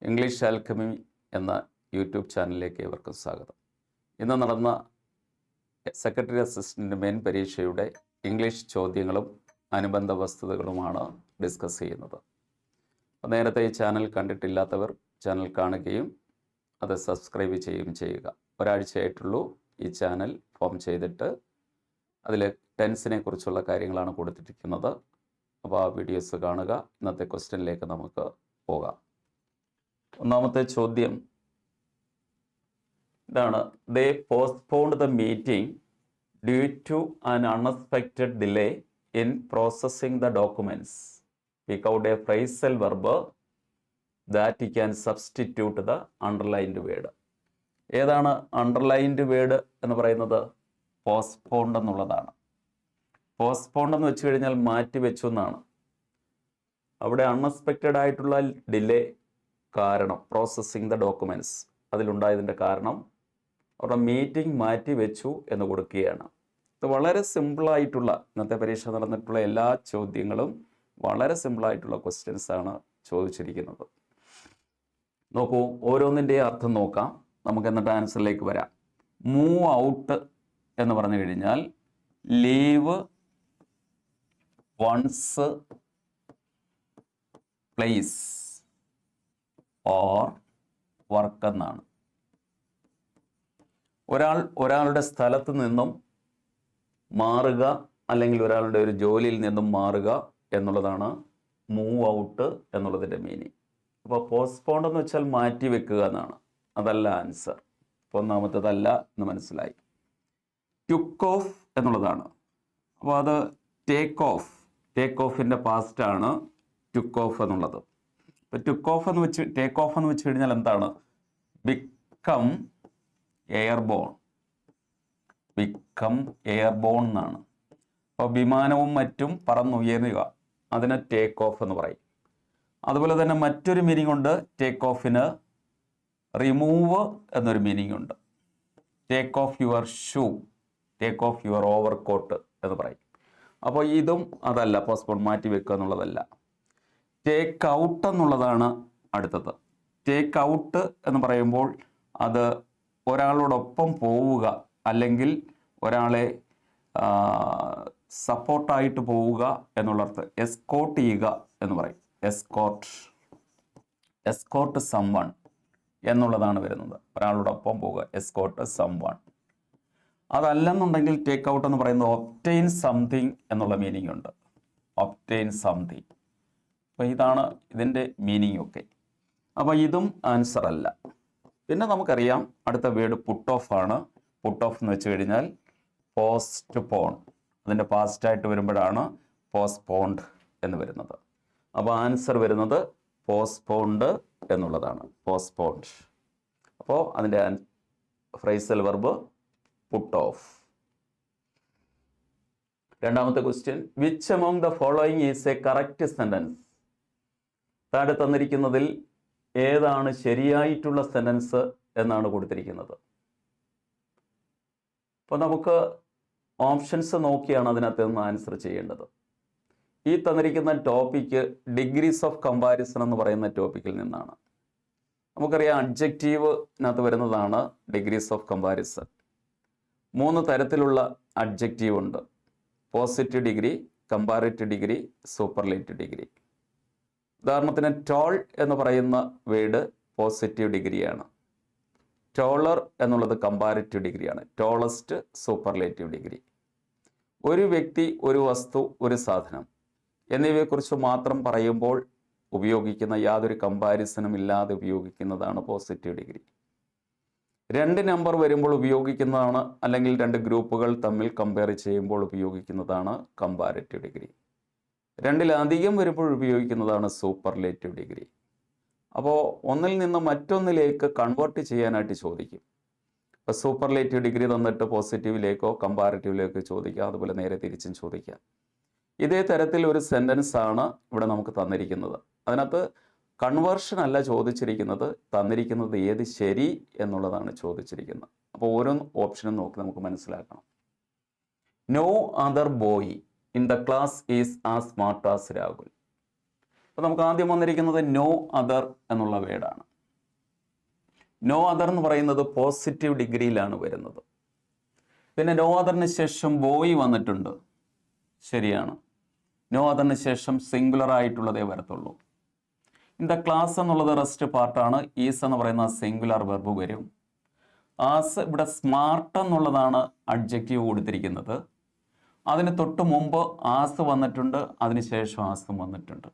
English alchemy എന്ന YouTube ചാനലിലേക്ക് ഏവർക്കും സ്വാഗതം. ഇന്ന് നടന്ന സെക്രട്ടറി അസിസ്റ്റൻ്റ് മെയിൻ പരീക്ഷയുടെ ഇംഗ്ലീഷ് ചോദ്യങ്ങളും അനുബന്ധ വസ്തുതകളുമാണ് ഡിസ്കസ് ചെയ്യുന്നത്. നേരത്തെ ഈ ചാനൽ കണ്ടിട്ടില്ലാത്തവർ ചാനൽ കാണുകയും അത് സബ്സ്ക്രൈബ് ചെയ്യുകയും ചെയ്യുക. ഒരാഴ്ചയായിട്ടുള്ളൂ ഈ ചാനൽ ഫോം ചെയ്തിട്ട്. അതിൽ ടെൻസിനെ കുറിച്ചുള്ള കാര്യങ്ങളാണ് കൊടുത്തിരിക്കുന്നത്. അപ്പോൾ ആ വീഡിയോസ് കാണുക. ഇന്നത്തെ ക്വസ്റ്റ്യനിലേക്ക് നമുക്ക് പോകാം. ഒന്നാമത്തെ ചോദ്യം ഇതാണ്: they postponed the meeting due to an unexpected delay in processing the documents. Pick out a phrasal verb that can substitute the underlined word. ഏതാണ് അണ്ടർലൈൻഡ് വേർഡ് എന്ന് പറയുന്നത്? പോസ്റ്റ്പോൺഡ് എന്നുള്ളതാണ്. പോസ്റ്റ്പോൺഡ് എന്ന് വെച്ച് കഴിഞ്ഞാൽ മാറ്റിവെച്ചു എന്നാണ്. അവിടെ അൺഎക്സ്പെക്റ്റഡ് ആയിട്ടുള്ള ഡിലേ കാരണം, പ്രോസസ്സിങ് ദ ഡോക്യുമെൻറ്റ്സ്, അതിലുണ്ടായതിൻ്റെ കാരണം അവരുടെ മീറ്റിംഗ് മാറ്റി വെച്ചു എന്ന് കൊടുക്കുകയാണ്. ഇത് വളരെ സിമ്പിളായിട്ടുള്ള, ഇന്നത്തെ പരീക്ഷ നടന്നിട്ടുള്ള എല്ലാ ചോദ്യങ്ങളും വളരെ സിമ്പിളായിട്ടുള്ള ക്വസ്റ്റ്യൻസ് ആണ് ചോദിച്ചിരിക്കുന്നത്. നോക്കൂ, ഓരോന്നിൻ്റെ അർത്ഥം നോക്കാം. നമുക്ക് എന്നിട്ട് ആൻസറിലേക്ക് വരാം. മൂവ് ഔട്ട് എന്ന് പറഞ്ഞു കഴിഞ്ഞാൽ leave once place or work എന്നാണ്. ഒരാളുടെ സ്ഥലത്ത് നിന്നും മാറുക, അല്ലെങ്കിൽ ഒരാളുടെ ഒരു ജോലിയിൽ നിന്നും മാറുക എന്നുള്ളതാണ് മൂവ് ഔട്ട് എന്നുള്ളതിൻ്റെ മീനിങ്. അപ്പോൾ പോസ്റ്റ്പോണ്ട് എന്ന് വെച്ചാൽ മാറ്റി വെക്കുക എന്നാണ്. അതല്ല ആൻസർ. അപ്പോൾ ഒന്നാമത്തേതല്ല എന്ന് മനസ്സിലായി. ടുക്ക് ഓഫ് എന്നുള്ളതാണ്. അപ്പോൾ അത് ടേക്ക് ഓഫിൻ്റെ പാസ്റ്റാണ് ടുക്ക് ഓഫ് എന്നുള്ളത്. ഇപ്പോൾ ടേക്ക് ഓഫ് എന്ന് വെച്ച് കഴിഞ്ഞാൽ എന്താണ്? ബിക്കം എയർബോൺ എന്നാണ്. അപ്പോൾ വിമാനവും മറ്റും പറന്നുയരുക, അതിന് ടേക്ക് ഓഫ് എന്ന് പറയും. അതുപോലെ തന്നെ മറ്റൊരു മീനിങ് ഉണ്ട് ടേക്ക് ഓഫിന്. റിമൂവ് എന്നൊരു മീനിങ് ഉണ്ട്. Take off your shoe, take off your overcoat എന്ന് പറയും. അപ്പോൾ ഇതും അതല്ല, പോസ്റ്റ്പോൺ മാറ്റി വെക്കുക എന്നുള്ളതല്ല. ടേക്ക് ഔട്ട് എന്നുള്ളതാണ് അടുത്തത്. ടേക്ക് ഔട്ട് എന്ന് പറയുമ്പോൾ അത് ഒരാളോടൊപ്പം പോവുക, അല്ലെങ്കിൽ ഒരാളെ സപ്പോർട്ടായിട്ട് പോവുക എന്നുള്ള അർത്ഥം. എസ്കോർട്ട് ചെയ്യുക എന്ന് പറയും. എസ്കോർട്ട് സംവൺ എന്നുള്ളതാണ് വരുന്നത്. ഒരാളോടൊപ്പം പോവുക, എസ്കോർട്ട് സംവൺ. അതല്ലെന്നുണ്ടെങ്കിൽ ടേക്ക് ഔട്ട് എന്ന് പറയുന്നത് ഒബ്റ്റെയിൻ സംതിങ് എന്നുള്ള മീനിങ് ഉണ്ട്. Obtain something. അപ്പോൾ ഇതാണ് ഇതിൻ്റെ മീനിങ് ഒക്കെ. അപ്പോൾ ഇതും ആൻസർ അല്ല. പിന്നെ നമുക്കറിയാം അടുത്ത വേർഡ് പുട്ട് ഓഫ് ആണ്. പുട്ട് ഓഫ് എന്ന് വെച്ച് കഴിഞ്ഞാൽ പോസ്റ്റ്പോൺ. അതിൻ്റെ പാസ്റ്റായിട്ട് വരുമ്പോഴാണ് പോസ്റ്റ്പോൺഡ് എന്ന് വരുന്നത്. അപ്പോൾ ആൻസർ വരുന്നത് പോസ്റ്റ്പോൺഡ് എന്നുള്ളതാണ്. പോസ്റ്റ്പോൺഡ്. അപ്പോൾ അതിൻ്റെ ഫ്രേസൽ വെർബ് പുട്ട് ഓഫ്. രണ്ടാമത്തെ question: which among the following is A correct sentence? താഴെ തന്നിരിക്കുന്നതിൽ ഏതാണ് ശരിയായിട്ടുള്ള സെന്റൻസ് എന്നാണ് കൊടുത്തിരിക്കുന്നത്. അപ്പോൾ നമുക്ക് ഓപ്ഷൻസ് നോക്കിയാണ് അതിനകത്ത് നിന്ന് ആൻസർ ചെയ്യേണ്ടത്. ഈ തന്നിരിക്കുന്ന ടോപ്പിക്ക് ഡിഗ്രീസ് ഓഫ് കമ്പാരിസൺ എന്ന് പറയുന്ന ടോപ്പിക്കിൽ നിന്നാണ്. നമുക്കറിയാം അഡ്ജക്റ്റീവിനകത്ത് വരുന്നതാണ് ഡിഗ്രീസ് ഓഫ് കമ്പാരിസൺ. 3 തരത്തിലുള്ള അഡ്ജക്റ്റീവ് ഉണ്ട്: positive degree, comparative degree, superlative degree. ഉദാഹരണത്തിന് ടോൾ എന്ന് പറയുന്ന വേർഡ് പോസിറ്റീവ് ഡിഗ്രിയാണ്. ടോളർ എന്നുള്ളത് കമ്പാരറ്റീവ് ഡിഗ്രിയാണ്. Tallest superlative degree. ഒരു വ്യക്തി, ഒരു വസ്തു, ഒരു സാധനം എന്നിവയെക്കുറിച്ച് മാത്രം പറയുമ്പോൾ ഉപയോഗിക്കുന്ന, യാതൊരു കമ്പാരിസണും ഇല്ലാതെ ഉപയോഗിക്കുന്നതാണ് പോസിറ്റീവ് ഡിഗ്രി. 2 നമ്പർ വരുമ്പോൾ ഉപയോഗിക്കുന്നതാണ്, അല്ലെങ്കിൽ 2 ഗ്രൂപ്പുകൾ തമ്മിൽ കമ്പയർ ചെയ്യുമ്പോൾ ഉപയോഗിക്കുന്നതാണ് കമ്പാരറ്റീവ് ഡിഗ്രി. 2-ലധികം വരുമ്പോൾ ഉപയോഗിക്കുന്നതാണ് സൂപ്പർലേറ്റീവ് ഡിഗ്രി. അപ്പോൾ ഒന്നിൽ നിന്ന് മറ്റൊന്നിലേക്ക് കൺവേർട്ട് ചെയ്യാനായിട്ട് ചോദിക്കും. ഇപ്പോൾ സൂപ്പർലേറ്റീവ് ഡിഗ്രി തന്നിട്ട് പോസിറ്റീവിലേക്കോ കമ്പാരറ്റീവിലേക്കോ ചോദിക്കാം. അതുപോലെ നേരെ തിരിച്ചും ചോദിക്കാം. ഇതേ തരത്തിൽ ഒരു സെൻറ്റൻസ് ആണ് ഇവിടെ നമുക്ക് തന്നിരിക്കുന്നത്. അതിനകത്ത് കൺവേർഷൻ അല്ല ചോദിച്ചിരിക്കുന്നത്, തന്നിരിക്കുന്നത് ഏത് ശരി എന്നുള്ളതാണ് ചോദിച്ചിരിക്കുന്നത്. അപ്പോൾ ഓരോ ഓപ്ഷനും നോക്കി നമുക്ക് മനസ്സിലാക്കണം. No other boy in the class is as smart as Rahul. അപ്പോൾ നമുക്ക് ആദ്യം വന്നിരിക്കുന്നത് നോ അതർ എന്നുള്ള വേർഡാണ്. നോ അതർ എന്ന് പറയുന്നത് പോസിറ്റീവ് ഡിഗ്രിയിലാണ് വരുന്നത്. പിന്നെ നോ അതറിന് ശേഷം ബോയ് വന്നിട്ടുണ്ട്, ശരിയാണ്. നോ അതറിന് ശേഷം സിംഗുലർ ആയിട്ടുള്ളതേ വരത്തുള്ളൂ. ഇൻ ദ ക്ലാസ് എന്നുള്ളത് റെസ്റ്റ് പാർട്ടാണ്. ഈസ് എന്ന് പറയുന്ന സിംഗുലർ വെർബ് വരും. ആസ് ഇവിടെ സ്മാർട്ട് എന്നുള്ളതാണ് അഡ്ജക്റ്റീവ് കൊടുത്തിരിക്കുന്നത്. അതിന് തൊട്ട് മുമ്പ് ആസ് വന്നിട്ടുണ്ട്, അതിനുശേഷം ആസും വന്നിട്ടുണ്ട്.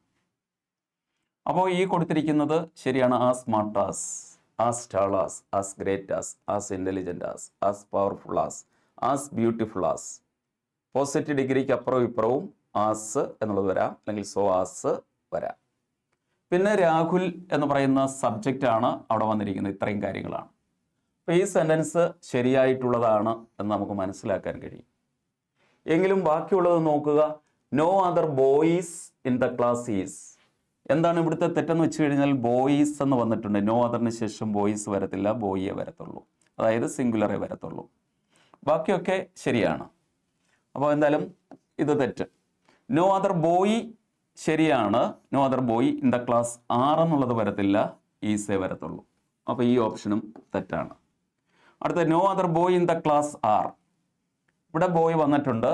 അപ്പോൾ ഈ കൊടുത്തിരിക്കുന്നത് ശരിയാണ്. As smart as tall as great as intelligent as powerful as beautiful positive ഡിഗ്രിക്ക് അപ്പുറവും ഇപ്പുറവും ആസ് എന്നുള്ളത് വരാം, അല്ലെങ്കിൽ സോ ആസ് വരാം. പിന്നെ രാഹുൽ എന്ന് പറയുന്ന സബ്ജക്റ്റ് ആണ് അവിടെ വന്നിരിക്കുന്നത്. ഇത്രയും കാര്യങ്ങളാണ്. അപ്പോൾ ഈ സെൻറ്റൻസ് ശരിയായിട്ടുള്ളതാണ് എന്ന് നമുക്ക് മനസ്സിലാക്കാൻ കഴിയും. എങ്കിലും ബാക്കിയുള്ളത് നോക്കുക. No other boys in the class is. എന്താണ് ഇവിടുത്തെ തെറ്റെന്ന് വെച്ച് കഴിഞ്ഞാൽ ബോയ്സ് എന്ന് വന്നിട്ടുണ്ട്. നോ അതറിന് ശേഷം ബോയ്സ് വരത്തില്ല, ബോയിയെ വരത്തുള്ളൂ, അതായത് സിംഗുലറേ വരത്തുള്ളൂ. ബാക്കിയൊക്കെ ശരിയാണ്. അപ്പോൾ എന്തായാലും ഇത് തെറ്റ്. നോ അതർ ബോയ് ശരിയാണ്. No other boy in the class are എന്നുള്ളത് വരത്തില്ല, ഈസേ വരത്തുള്ളൂ. അപ്പോൾ ഈ ഓപ്ഷനും തെറ്റാണ്. അടുത്ത no other boy in the class are. ഇവിടെ ബോയ് വന്നിട്ടുണ്ട്,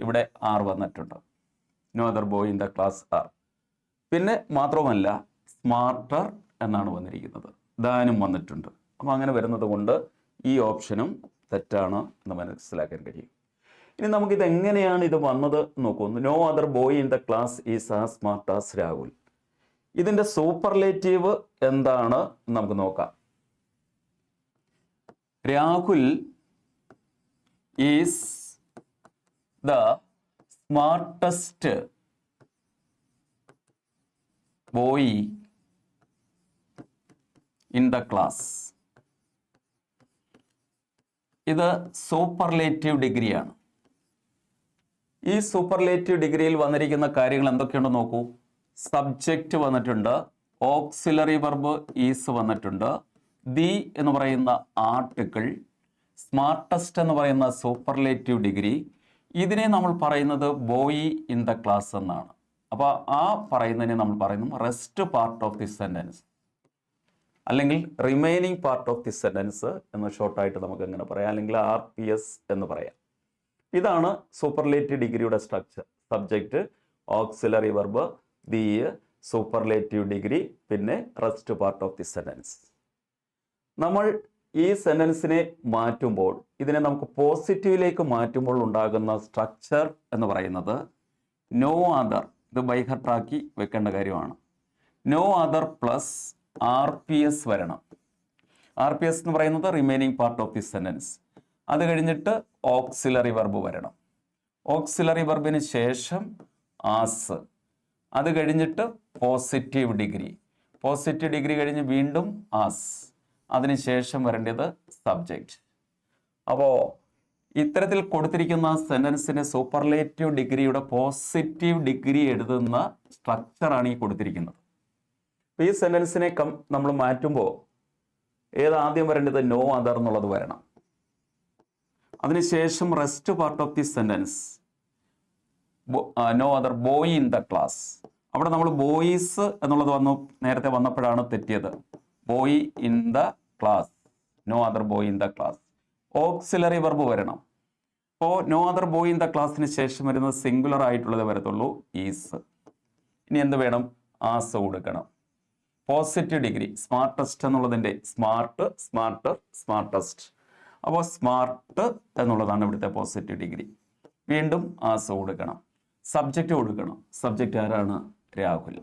ഇവിടെ ആർ വന്നിട്ടുണ്ട്. No other boy in the class are. പിന്നെ മാത്രവുമല്ല സ്മാർട്ടർ എന്നാണ് വന്നിരിക്കുന്നത്, ദാനും വന്നിട്ടുണ്ട്. അപ്പോൾ അങ്ങനെ വരുന്നത് കൊണ്ട് ഈ ഓപ്ഷനും തെറ്റാണ് എന്ന് മനസ്സിലാക്കാൻ കഴിയും. ഇനി നമുക്കിത് എങ്ങനെയാണ് ഇത് വന്നത് നോക്കൂ. No other boy in the class is as smart as Rahul. ഇതിൻ്റെ സൂപ്പർലേറ്റീവ് എന്താണ് നമുക്ക് നോക്കാം. Rahul is the smartest boy in the class. ഇത് സൂപ്പർലേറ്റീവ് ഡിഗ്രിയാണ്. ഈ സൂപ്പർലേറ്റീവ് ഡിഗ്രിയിൽ വന്നിരിക്കുന്ന കാര്യങ്ങൾ എന്തൊക്കെയുണ്ടെന്ന് നോക്കൂ. സബ്ജക്റ്റ് വന്നിട്ടുണ്ട്, ഓക്സിലറി വെർബ് ഈസ് വന്നിട്ടുണ്ട്, ദി എന്ന് പറയുന്ന ആർട്ടിക്കിൾ, സ്മാർട്ടസ്റ്റ് എന്ന് പറയുന്ന സൂപ്പർലേറ്റീവ് ഡിഗ്രി. ഇതിനെ നമ്മൾ പറയുന്നത് ബോയ് ഇൻ ദ ക്ലാസ് എന്നാണ്. അപ്പോൾ ആ പറയുന്നതിനെ നമ്മൾ പറയുന്നു rest part of the sentence, അല്ലെങ്കിൽ remaining part of the sentence എന്ന് ഷോർട്ടായിട്ട് നമുക്ക് എങ്ങനെ പറയാം, അല്ലെങ്കിൽ RPS എന്ന് പറയാം. ഇതാണ് സൂപ്പർലേറ്റീവ് ഡിഗ്രിയുടെ structure. Subject, auxiliary verb, the, superlative degree, പിന്നെ rest part of the sentence. നമ്മൾ ഈ സെൻറ്റൻസിനെ മാറ്റുമ്പോൾ, ഇതിനെ നമുക്ക് പോസിറ്റീവിലേക്ക് മാറ്റുമ്പോൾ ഉണ്ടാകുന്ന സ്ട്രക്ചർ എന്ന് പറയുന്നത് നോ അതർ. ഇത് ബൈഹർട്ടാക്കി വെക്കേണ്ട കാര്യമാണ്. നോ അതർ പ്ലസ് RPS വരണം. RPS എന്ന് പറയുന്നത് remaining part of the sentence. അത് കഴിഞ്ഞിട്ട് ഓക്സിലറി വെർബ് വരണം. ഓക്സിലറി വെർബിന് ശേഷം ആസ്. അത് കഴിഞ്ഞിട്ട് പോസിറ്റീവ് ഡിഗ്രി. പോസിറ്റീവ് ഡിഗ്രി കഴിഞ്ഞ് വീണ്ടും ആസ്. അതിനുശേഷം വരേണ്ടത് സബ്ജക്റ്റ്. അപ്പോൾ ഇത്തരത്തിൽ കൊടുത്തിരിക്കുന്ന സെൻറ്റൻസിന് സൂപ്പർലേറ്റീവ് ഡിഗ്രിയുടെ പോസിറ്റീവ് ഡിഗ്രി എഴുതുന്ന സ്ട്രക്ചറാണ് ഈ കൊടുത്തിരിക്കുന്നത്. അപ്പോൾ ഈ സെൻറ്റൻസിനെ നമ്മൾ മാറ്റുമ്പോൾ ഏതാദ്യം വരേണ്ടത് നോ അതർ എന്നുള്ളത് വരണം. അതിനുശേഷം rest part of the sentence no other boy in the class. അവിടെ നമ്മൾ ബോയ്സ് എന്നുള്ളത് നേരത്തെ വന്നപ്പോഴാണ് തെറ്റിയത്. Boy in the class, no other boy in the class. Auxiliary verb വരണം. അപ്പോൾ no other boy in the ക്ലാസ്സിന് ശേഷം വരുന്നത് സിംഗുലർ ആയിട്ടുള്ളത് വരത്തുള്ളൂ, ഈസ്. ഇനി എന്ത് വേണം? ആസ് കൊടുക്കണം. പോസിറ്റീവ് ഡിഗ്രി, സ്മാർട്ടസ്റ്റ് എന്നുള്ളതിൻ്റെ സ്മാർട്ട്, സ്മാർട്ടർ, സ്മാർട്ടസ്റ്റ്. അപ്പോൾ സ്മാർട്ട് എന്നുള്ളതാണ് ഇവിടുത്തെ പോസിറ്റീവ് ഡിഗ്രി. വീണ്ടും ആസ് കൊടുക്കണം. സബ്ജക്റ്റ് കൊടുക്കണം. സബ്ജക്റ്റ് ആരാണ്? രാഹുൽ.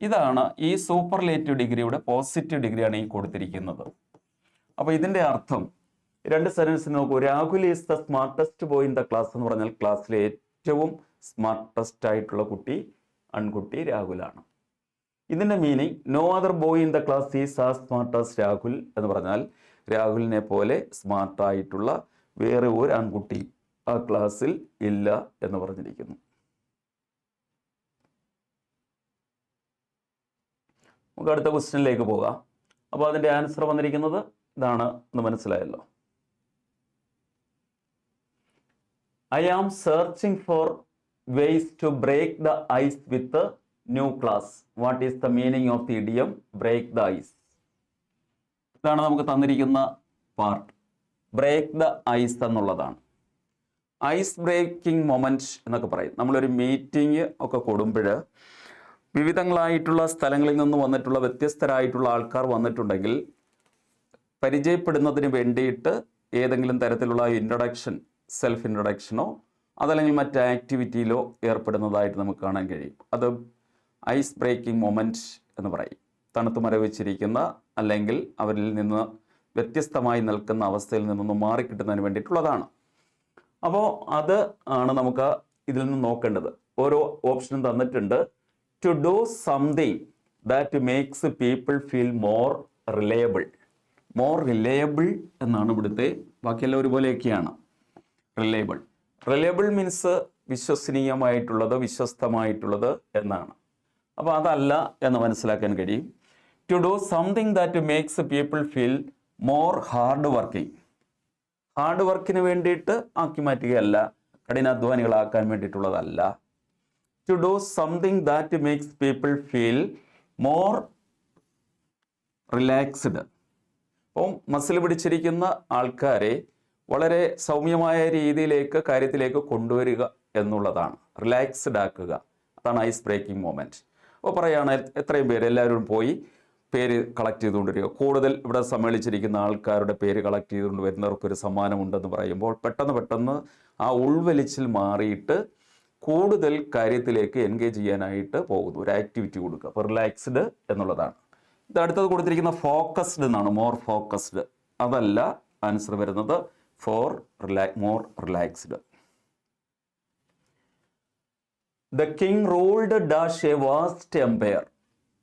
ഇതാണ് ഈ സൂപ്പർലേറ്റീവ് ഡിഗ്രിയുടെ പോസിറ്റീവ് ഡിഗ്രിയാണ് ഈ കൊടുത്തിരിക്കുന്നത്. അപ്പോൾ ഇതിൻ്റെ അർത്ഥം രണ്ട് സെൻറ്റൻസ് നോക്കൂ. Rahul is the smartest boy in the class എന്ന് പറഞ്ഞാൽ ക്ലാസ്സിലെ ഏറ്റവും സ്മാർട്ടസ്റ്റ് ആയിട്ടുള്ള ആൺകുട്ടി രാഹുലാണ്. ഇതിൻ്റെ meaning no other boy in the class is as smart as Rahul എന്ന് പറഞ്ഞാൽ രാഹുലിനെ പോലെ സ്മാർട്ടായിട്ടുള്ള വേറെ ഒരു ആൺകുട്ടി ആ ക്ലാസ്സിൽ ഇല്ല എന്ന് പറഞ്ഞിരിക്കുന്നു. നമുക്ക് അടുത്ത ക്വസ്റ്റ്യനിലേക്ക് പോകാം. അപ്പോൾ അതിൻ്റെ ആൻസർ വന്നിരിക്കുന്നത് ഇതാണ് എന്ന് മനസ്സിലായല്ലോ. I am searching for ways to break the ice with the new class. What is the meaning of the idiom break the ice? ഇതാണ് നമുക്ക് തന്നിരിക്കുന്ന പാർട്ട്. ബ്രേക്ക് ദ ഐസ് എന്നുള്ളതാണ്. ഐസ് ബ്രേക്കിംഗ് മൊമെൻറ്റ് എന്നൊക്കെ പറയും. നമ്മളൊരു മീറ്റിംഗ് ഒക്കെ കൂടുമ്പോൾ വിവിധങ്ങളായിട്ടുള്ള സ്ഥലങ്ങളിൽ നിന്ന് വന്നിട്ടുള്ള വ്യത്യസ്തരായിട്ടുള്ള ആൾക്കാർ വന്നിട്ടുണ്ടെങ്കിൽ പരിചയപ്പെടുന്നതിന് വേണ്ടിയിട്ട് ഏതെങ്കിലും തരത്തിലുള്ള ഇൻട്രൊഡക്ഷൻ, സെൽഫ് ഇൻട്രൊഡക്ഷനോ അതല്ലെങ്കിൽ മറ്റ് ആക്ടിവിറ്റിയിലോ ഏർപ്പെടുന്നതായിട്ട് നമുക്ക് കാണാൻ കഴിയും. അത് ഐസ് ബ്രേക്കിംഗ് മൊമെൻറ്റ് എന്ന് പറയും. തണുത്ത് മരവിച്ചിരിക്കുന്ന അല്ലെങ്കിൽ അവരിൽ നിന്ന് വ്യത്യസ്തമായി നിൽക്കുന്ന അവസ്ഥയിൽ നിന്നൊന്ന് മാറിക്കിട്ടുന്നതിന് വേണ്ടിയിട്ടുള്ളതാണ്. അപ്പോൾ അത് ആണ് നമുക്ക് ഇതിൽ നിന്ന് നോക്കേണ്ടത്. ഓരോ ഓപ്ഷനും തന്നിട്ടുണ്ട്. To do something that makes people feel more reliable. More reliable എന്നാണ് ഇവിടുത്തെ, ബാക്കിയെല്ലാം ഒരുപോലെയൊക്കെയാണ്. റിലയബിൾ മീൻസ് വിശ്വസനീയമായിട്ടുള്ളത്, വിശ്വസ്തമായിട്ടുള്ളത് എന്നാണ്. അപ്പോൾ അതല്ല എന്ന് മനസ്സിലാക്കാൻ കഴിയും. To do something that makes people feel more hard working. Hard വർക്കിന് വേണ്ടിയിട്ട് ആക്കി മാറ്റുകയല്ല, കഠിനാധ്വാനികളാക്കാൻ വേണ്ടിയിട്ടുള്ളതല്ല. To do something that makes people feel more relaxed. അപ്പം മസിൽ പിടിച്ചിരിക്കുന്ന ആൾക്കാരെ വളരെ സൗമ്യമായ രീതിയിലേക്ക് കാര്യത്തിലേക്ക് കൊണ്ടുവരിക എന്നുള്ളതാണ്. റിലാക്സ്ഡ് ആക്കുക, അതാണ് ഐസ് ബ്രേക്കിംഗ് മൊമെൻറ്റ്. അപ്പോൾ പറയുകയാണ് എത്രയും പേര് എല്ലാവരും പോയി പേര് കളക്ട് ചെയ്തുകൊണ്ടിരിക്കുക. കൂടുതൽ ഇവിടെ സമ്മേളിച്ചിരിക്കുന്ന ആൾക്കാരുടെ പേര് കളക്ട് ചെയ്തുകൊണ്ട് വരുന്നവർക്കൊരു സമ്മാനമുണ്ടെന്ന് പറയുമ്പോൾ പെട്ടെന്ന് ആ ഉൾവലിച്ചിൽ മാറിയിട്ട് കൂടുതൽ കാര്യത്തിലേക്ക് എൻഗേജ് ചെയ്യാനായിട്ട് പോകുന്നു. ഒരു ആക്ടിവിറ്റി കൊടുക്കുക. അപ്പോൾ റിലാക്സ്ഡ് എന്നുള്ളതാണ്. ഇത് അടുത്തത് കൊടുത്തിരിക്കുന്ന ഫോക്കസ്ഡ് എന്നാണ്. മോർ ഫോക്കസ്ഡ് അതല്ല ആൻസർ വരുന്നത്. More relaxed. The king ruled dash a vast empire.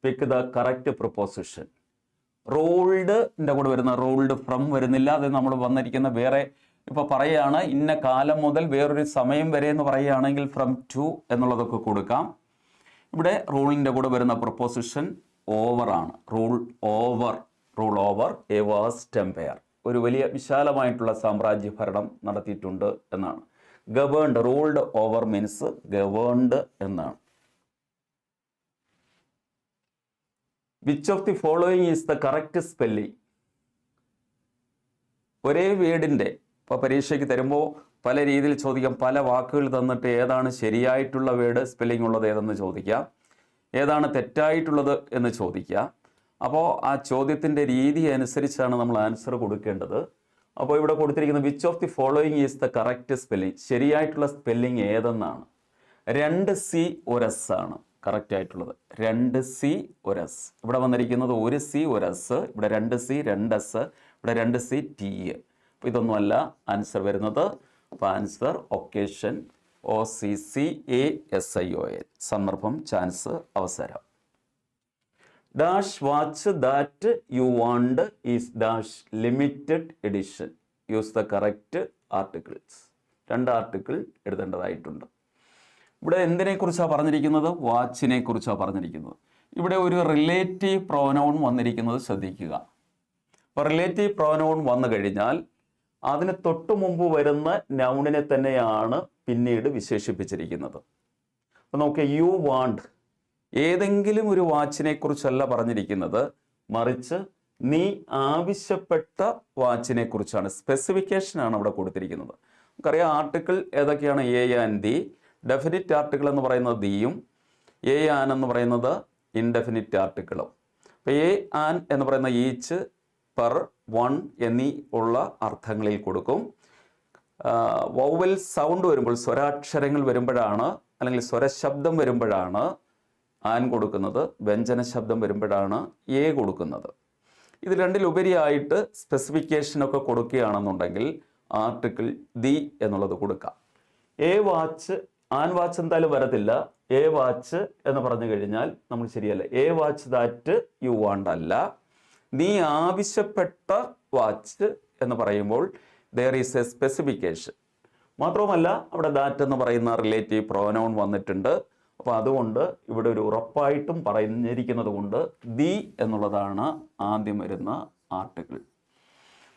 Pick the correct proposition. റൂൾഡിൻ്റെ കൂടെ വരുന്ന റൂൾഡ് ഫ്രം വരുന്നില്ല. അത് നമ്മൾ വന്നിരിക്കുന്ന വേറെ ഇപ്പോൾ പറയുകയാണ് ഇന്ന കാലം മുതൽ വേറൊരു സമയം വരെ എന്ന് പറയുകയാണെങ്കിൽ ഫ്രം ടു എന്നുള്ളതൊക്കെ കൊടുക്കാം. ഇവിടെ റൂളിൻ്റെ കൂടെ വരുന്ന പ്രൊപ്പോസിഷൻ ഓവർ ആണ്. Rule over a vast empire. ഒരു വലിയ വിശാലമായിട്ടുള്ള സാമ്രാജ്യ ഭരണം നടത്തിയിട്ടുണ്ട് എന്നാണ്. Governed, ruled over means governed എന്നാണ്. Which of the following is the correct spelling. ഒരേ വേർഡിൻ്റെ ഇപ്പോൾ പരീക്ഷയ്ക്ക് തരുമ്പോൾ പല രീതിയിൽ ചോദിക്കാം. പല വാക്കുകൾ തന്നിട്ട് ഏതാണ് ശരിയായിട്ടുള്ള വേർഡ്, സ്പെല്ലിംഗ് ഉള്ളത് ഏതെന്ന് ചോദിക്കാം, ഏതാണ് തെറ്റായിട്ടുള്ളത് എന്ന് ചോദിക്കാം. അപ്പോൾ ആ ചോദ്യത്തിൻ്റെ രീതി അനുസരിച്ചാണ് നമ്മൾ ആൻസർ കൊടുക്കേണ്ടത്. അപ്പോൾ ഇവിടെ കൊടുത്തിരിക്കുന്ന which of the following is the correct spelling, ശരിയായിട്ടുള്ള സ്പെല്ലിംഗ് ഏതെന്നാണ്. 2 C ഒരു S ആണ് കറക്റ്റ് ആയിട്ടുള്ളത്. 2 C ഒരു S. ഇവിടെ വന്നിരിക്കുന്നത് 1 C ഒരു S, ഇവിടെ 2 C 2 S, ഇവിടെ 2 C T. അപ്പോൾ ഇതൊന്നുമല്ല ആൻസർ വരുന്നത്. അപ്പോൾ ആൻസർ ഒക്കേഷൻ OCCASION, സന്ദർഭം, ചാൻസ്, അവസരം. Dash watch that you want is dash limited edition. Use the correct articles. 2 article എഴുതേണ്ടതായിട്ടുണ്ട്. ഇവിടെ എന്തിനെക്കുറിച്ചാണ് പറഞ്ഞിരിക്കുന്നത്? വാച്ചിനെ കുറിച്ചാണ് പറഞ്ഞിരിക്കുന്നത്. ഇവിടെ ഒരു റിലേറ്റീവ് പ്രോനൗൺ വന്നിരിക്കുന്നത് ശ്രദ്ധിക്കുക. അപ്പോൾ റിലേറ്റീവ് പ്രോനൗൺ വന്നു കഴിഞ്ഞാൽ അതിന് തൊട്ടു മുമ്പ് വരുന്ന നൗണിനെ തന്നെയാണ് പിന്നീട് വിശേഷിപ്പിച്ചിരിക്കുന്നത്. അപ്പോൾ നമുക്ക് യു വാണ്ട്, ഏതെങ്കിലും ഒരു വാച്ചിനെ കുറിച്ചല്ല പറഞ്ഞിരിക്കുന്നത്, മറിച്ച് നീ ആവശ്യപ്പെട്ട വാച്ചിനെ കുറിച്ചാണ്. സ്പെസിഫിക്കേഷനാണ് അവിടെ കൊടുത്തിരിക്കുന്നത്. നമുക്കറിയാം ആർട്ടിക്കിൾ ഏതൊക്കെയാണ്? A and the. Definite article എന്ന് പറയുന്നത് ദിയും, എ ആൻ എന്ന് പറയുന്നത് ഇൻഡെഫിനിറ്റ് ആർട്ടിക്കിളും. അപ്പോൾ എ ആൻ എന്ന് പറയുന്ന ഈച്ച്, പെർ, വൺ എന്നീ ഉള്ള അർത്ഥങ്ങളിൽ കൊടുക്കും. വൗവൽ സൗണ്ട് വരുമ്പോൾ, സ്വരാക്ഷരങ്ങൾ വരുമ്പോഴാണ് അല്ലെങ്കിൽ സ്വരശബ്ദം വരുമ്പോഴാണ് ആൻ കൊടുക്കുന്നത്. വ്യഞ്ജന ശബ്ദം വരുമ്പോഴാണ് എ കൊടുക്കുന്നത്. ഇത് രണ്ടിലുപരിയായിട്ട് സ്പെസിഫിക്കേഷനൊക്കെ കൊടുക്കുകയാണെന്നുണ്ടെങ്കിൽ ആർട്ടിക്കിൾ ദി എന്നുള്ളത് കൊടുക്കാം. എ വാച്ച്, ആൻ വാച്ച് എന്തായാലും വരത്തില്ല. എ വാച്ച് എന്ന് പറഞ്ഞു കഴിഞ്ഞാൽ നമ്മൾ ശരിയല്ല. A watch that you want അല്ല. നീ ആവശ്യപ്പെട്ട വാച്ച് എന്ന് പറയുമ്പോൾ ദർ ഈസ് എ സ്പെസിഫിക്കേഷൻ. മാത്രവുമല്ല അവിടെ ദാറ്റ് എന്ന് പറയുന്ന റിലേറ്റീവ് പ്രോനൗൺ വന്നിട്ടുണ്ട്. അപ്പോൾ അതുകൊണ്ട് ഇവിടെ ഒരു ഉറപ്പായിട്ടും പറഞ്ഞിരിക്കുന്നത് കൊണ്ട് ദി എന്നുള്ളതാണ് ആദ്യം വരുന്ന article.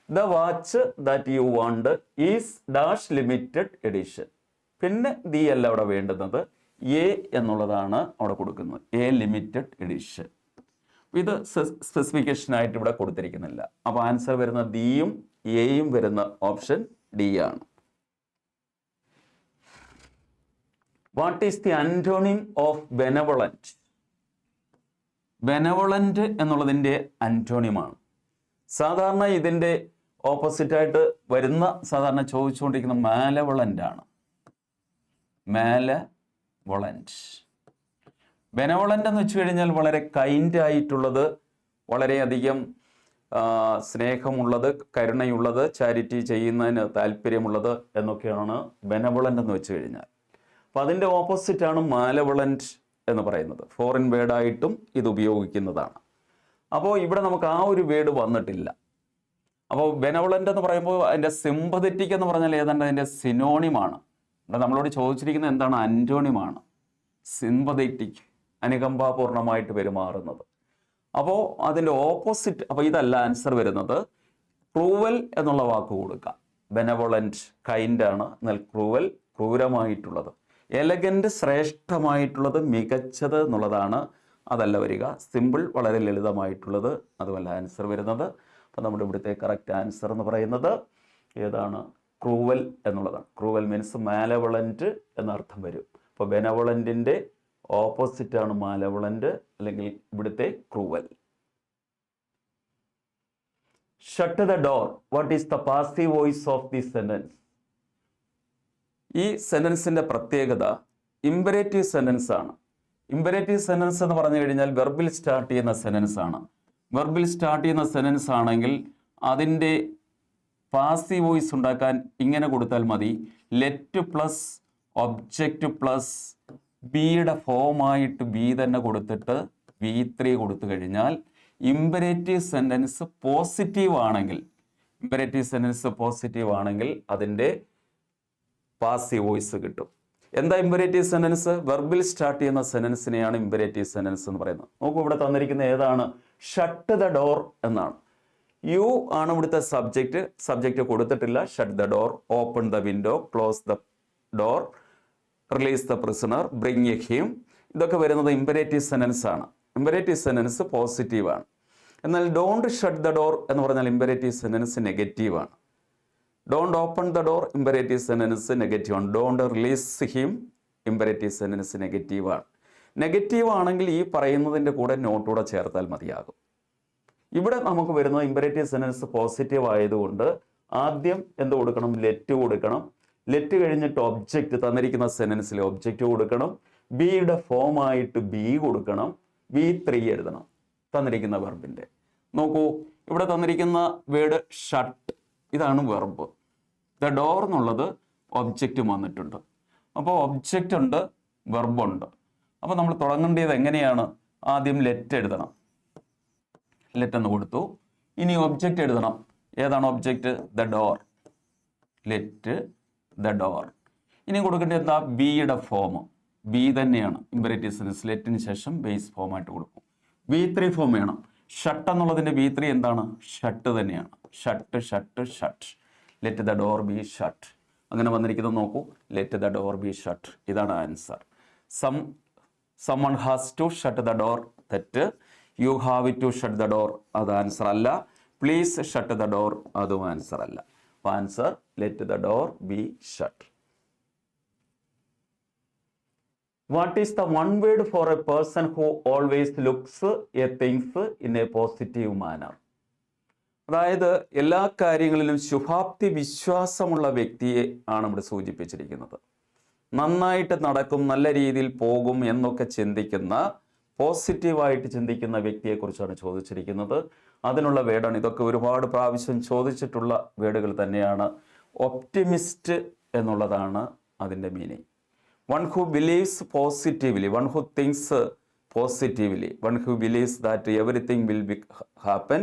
The watch that you want is dash limited edition. പിന്നെ ദി അല്ല അവിടെ വേണ്ടുന്നത്, എ എന്നുള്ളതാണ് അവിടെ കൊടുക്കുന്നത്. A limited edition. ഇത് സ്പെസിഫിക്കേഷനായിട്ട് ഇവിടെ കൊടുത്തിരിക്കുന്നില്ല. അപ്പോൾ ആൻസർ വരുന്ന ഡിയും എയും വരുന്ന ഓപ്ഷൻ ഡി ആണ്. What is the antonym of benevolent? Benevolent എന്നുള്ളതിൻ്റെ ആന്റോണിമാണ്. സാധാരണ ഇതിൻ്റെ ഓപ്പോസിറ്റായിട്ട് വരുന്ന സാധാരണ ചോദിച്ചുകൊണ്ടിരിക്കുന്ന മാലവോളന്റ് ആണ്. മാലവോളന്റ്. ബെനവോളന്റ് എന്ന് വെച്ച് കഴിഞ്ഞാൽ വളരെ കൈൻഡ് ആയിട്ടുള്ളത്, വളരെയധികം സ്നേഹമുള്ളത്, കരുണയുള്ളത്, ചാരിറ്റി ചെയ്യുന്നതിന് താല്പര്യമുള്ളത് എന്നൊക്കെയാണ് ബെനവോളന്റ് എന്ന് വെച്ച് കഴിഞ്ഞാൽ. അപ്പം അതിൻ്റെ ഓപ്പോസിറ്റാണ് മാലവോളന്റ് എന്ന് പറയുന്നത്. ഫോറിൻ വേർഡായിട്ടും ഇത് ഉപയോഗിക്കുന്നതാണ്. അപ്പോൾ ഇവിടെ നമുക്ക് ആ ഒരു വേർഡ് വന്നിട്ടില്ല. അപ്പോൾ ബെനവോളന്റ് എന്ന് പറയുമ്പോൾ അതിൻ്റെ സിമ്പതറ്റിക് എന്ന് പറഞ്ഞാൽ ഏതാണ്ട് അതിൻ്റെ സിനോണിമാണ്. ഇവിടെ നമ്മളോട് ചോദിച്ചിരിക്കുന്നത് എന്താണ്? ആന്റോണിമാണ്. സിമ്പതറ്റിക്, അനുകമ്പാപൂർണമായിട്ട് പെരുമാറുന്നത്. അപ്പോൾ അതിൻ്റെ ഓപ്പോസിറ്റ്, അപ്പോൾ ഇതല്ല ആൻസർ വരുന്നത്. ക്രൂവൽ എന്നുള്ള വാക്ക് കൊടുക്കാം. ബെനവോളന്റ് കൈൻഡാണ്, എന്നാൽ ക്രൂവൽ ക്രൂരമായിട്ടുള്ളത്. എലഗന്റ് ശ്രേഷ്ഠമായിട്ടുള്ളത്, മികച്ചത് എന്നുള്ളതാണ്. അതല്ല വരിക. സിമ്പിൾ വളരെ ലളിതമായിട്ടുള്ളത്, അതുമല്ല ആൻസർ വരുന്നത്. അപ്പോൾ നമ്മുടെ ഇവിടുത്തെ കറക്റ്റ് ആൻസർ എന്ന് പറയുന്നത് ഏതാണ്? ക്രൂവൽ എന്നുള്ളതാണ്. ക്രൂവൽ മീൻസ് മാലവോളന്റ് എന്നർത്ഥം വരും. അപ്പോൾ ബെനവോളന്റിൻ്റെ ഓപ്പോസിറ്റാണ് മാലവോളന്റ്, അല്ലെങ്കിൽ ഇവിടുത്തെ cruel. Shut the door. What is the passive voice of the sentence? ഈ സെന്റൻസിന്റെ പ്രത്യേകത ഇമ്പരേറ്റീവ് സെന്റൻസ് ആണ്. ഇമ്പരേറ്റീവ് സെന്റൻസ് എന്ന് പറഞ്ഞു കഴിഞ്ഞാൽ വെർബിൽ സ്റ്റാർട്ട് ചെയ്യുന്ന സെന്റൻസ് ആണ്. വെർബിൽ സ്റ്റാർട്ട് ചെയ്യുന്ന സെന്റൻസ് ആണെങ്കിൽ അതിൻ്റെ പാസീവ് വോയിസ് ഉണ്ടാക്കാൻ ഇങ്ങനെ കൊടുത്താൽ മതി. ലെറ്റ് പ്ലസ് ഒബ്ജക്റ്റ് പ്ലസ് ബിയുടെ ഫോമായിട്ട് ബി തന്നെ കൊടുത്തിട്ട് V3 കൊടുത്തു കഴിഞ്ഞാൽ ഇമ്പരേറ്റീവ് സെന്റൻസ് പോസിറ്റീവ് ആണെങ്കിൽ അതിൻ്റെ പാസീവ് വോയിസ് കിട്ടും. എന്താ ഇമ്പരേറ്റീവ് സെന്റൻസ്? വെർബിൽ സ്റ്റാർട്ട് ചെയ്യുന്ന സെന്റൻസിനെയാണ് ഇമ്പരേറ്റീവ് സെന്റൻസ് എന്ന് പറയുന്നത്. നോക്കൂ, ഇവിടെ തന്നിരിക്കുന്ന ഏതാണ്? ഷട്ട് ദ ഡോർ എന്നാണ്. യു ആണ് ഇവിടുത്തെ സബ്ജക്റ്റ് കൊടുത്തിട്ടില്ല. Shut the door, open the window, close the door, release the prisoner, bring him. ഇതൊക്കെ വരുന്നത് ഇമ്പരേറ്റീവ് സെന്റൻസ് ആണ്. ഇമ്പരേറ്റീവ് സെന്റൻസ് പോസിറ്റീവ് ആണ്. എന്നാൽ ഡോണ്ട് ഷട്ട് ദ ഡോർ എന്ന് പറഞ്ഞാൽ ഇമ്പരേറ്റീവ് സെന്റൻസ് നെഗറ്റീവ് ആണ്. Don't open the door imperative sentence negative ആണ്. Don't release him imperative sentence negative ആണ്. നെഗറ്റീവ് ആണെങ്കിൽ ഈ പറയുന്നതിൻ്റെ കൂടെ നോട്ടൂടെ ചേർത്താൽ മതിയാകും. ഇവിടെ നമുക്ക് വരുന്നത് ഇമ്പരേറ്റീവ് സെന്റൻസ് പോസിറ്റീവ് ആയതുകൊണ്ട് ആദ്യം എന്ത് കൊടുക്കണം? ലെറ്റ് കൊടുക്കണം. ലെറ്റ് കഴിഞ്ഞിട്ട് ഒബ്ജക്റ്റ്, തന്നിരിക്കുന്ന സെന്റൻസിലെ ഒബ്ജക്റ്റ് കൊടുക്കണം. ബിയുടെ ഫോമായിട്ട് ബി കൊടുക്കണം. V3 എഴുതണം തന്നിരിക്കുന്ന വെർബിൻ്റെ. നോക്കൂ, ഇവിടെ തന്നിരിക്കുന്ന വേർഡ് ഷട്ട്, ഇതാണ് വെർബ്. ദ ഡോർ എന്നുള്ളത് ഒബ്ജക്റ്റ് വന്നിട്ടുണ്ട്. അപ്പോൾ ഒബ്ജക്റ്റ് ഉണ്ട്, വെർബുണ്ട്. അപ്പോൾ നമ്മൾ തുടങ്ങേണ്ടത് എങ്ങനെയാണ്? ആദ്യം ലെറ്റ് എഴുതണം. ലെറ്റ് എന്ന് കൊടുത്തു. ഇനി ഒബ്ജക്റ്റ് എഴുതണം. ഏതാണ് object? The door. Let the door. ഇനി കൊടുക്കേണ്ടത് എന്താ? ബിയുടെ ഫോം. ബി തന്നെയാണ് ഇമ്പരേറ്റീവ് സെന്റൻസ്. ലെറ്റിന് ശേഷം ബേസ് ഫോമായിട്ട് കൊടുക്കും. V3 ഫോം വേണം. ഷട്ട് എന്നുള്ളതിൻ്റെ V3 എന്താണ്? ഷട്ട് തന്നെയാണ്. Shut. Let the door be shut. അങ്ങനെ വന്നിരിക്കുന്നത് നോക്കൂ. Let the door be shut. ഇതാണ് answer. someone has to shut the door. തെറ്റ്. You have to shut the door, അത് ആൻസർ അല്ല. പ്ലീസ് ഷട്ട് ദ ഡോർ, അതും ആൻസർ അല്ല. അപ്പോൾ answer let the door be shut. What is the one word for a person who always looks at things in a positive manner? അതായത് എല്ലാ കാര്യങ്ങളിലും ശുഭാപ്തി വിശ്വാസമുള്ള വ്യക്തിയെ ആണ് ഇവിടെ സൂചിപ്പിച്ചിരിക്കുന്നത്. നന്നായിട്ട് നടക്കും, നല്ല രീതിയിൽ പോകും എന്നൊക്കെ ചിന്തിക്കുന്ന, പോസിറ്റീവായിട്ട് ചിന്തിക്കുന്ന വ്യക്തിയെക്കുറിച്ചാണ് ചോദിച്ചിരിക്കുന്നത്. അതിനുള്ള വേർഡാണ്. ഇതൊക്കെ ഒരുപാട് പ്രാവശ്യം ചോദിച്ചിട്ടുള്ള വേർഡുകൾ തന്നെയാണ്. ഒപ്റ്റിമിസ്റ്റ് എന്നുള്ളതാണ് അതിൻ്റെ meaning. One who believes positively, one who thinks positively, one who believes that everything will happen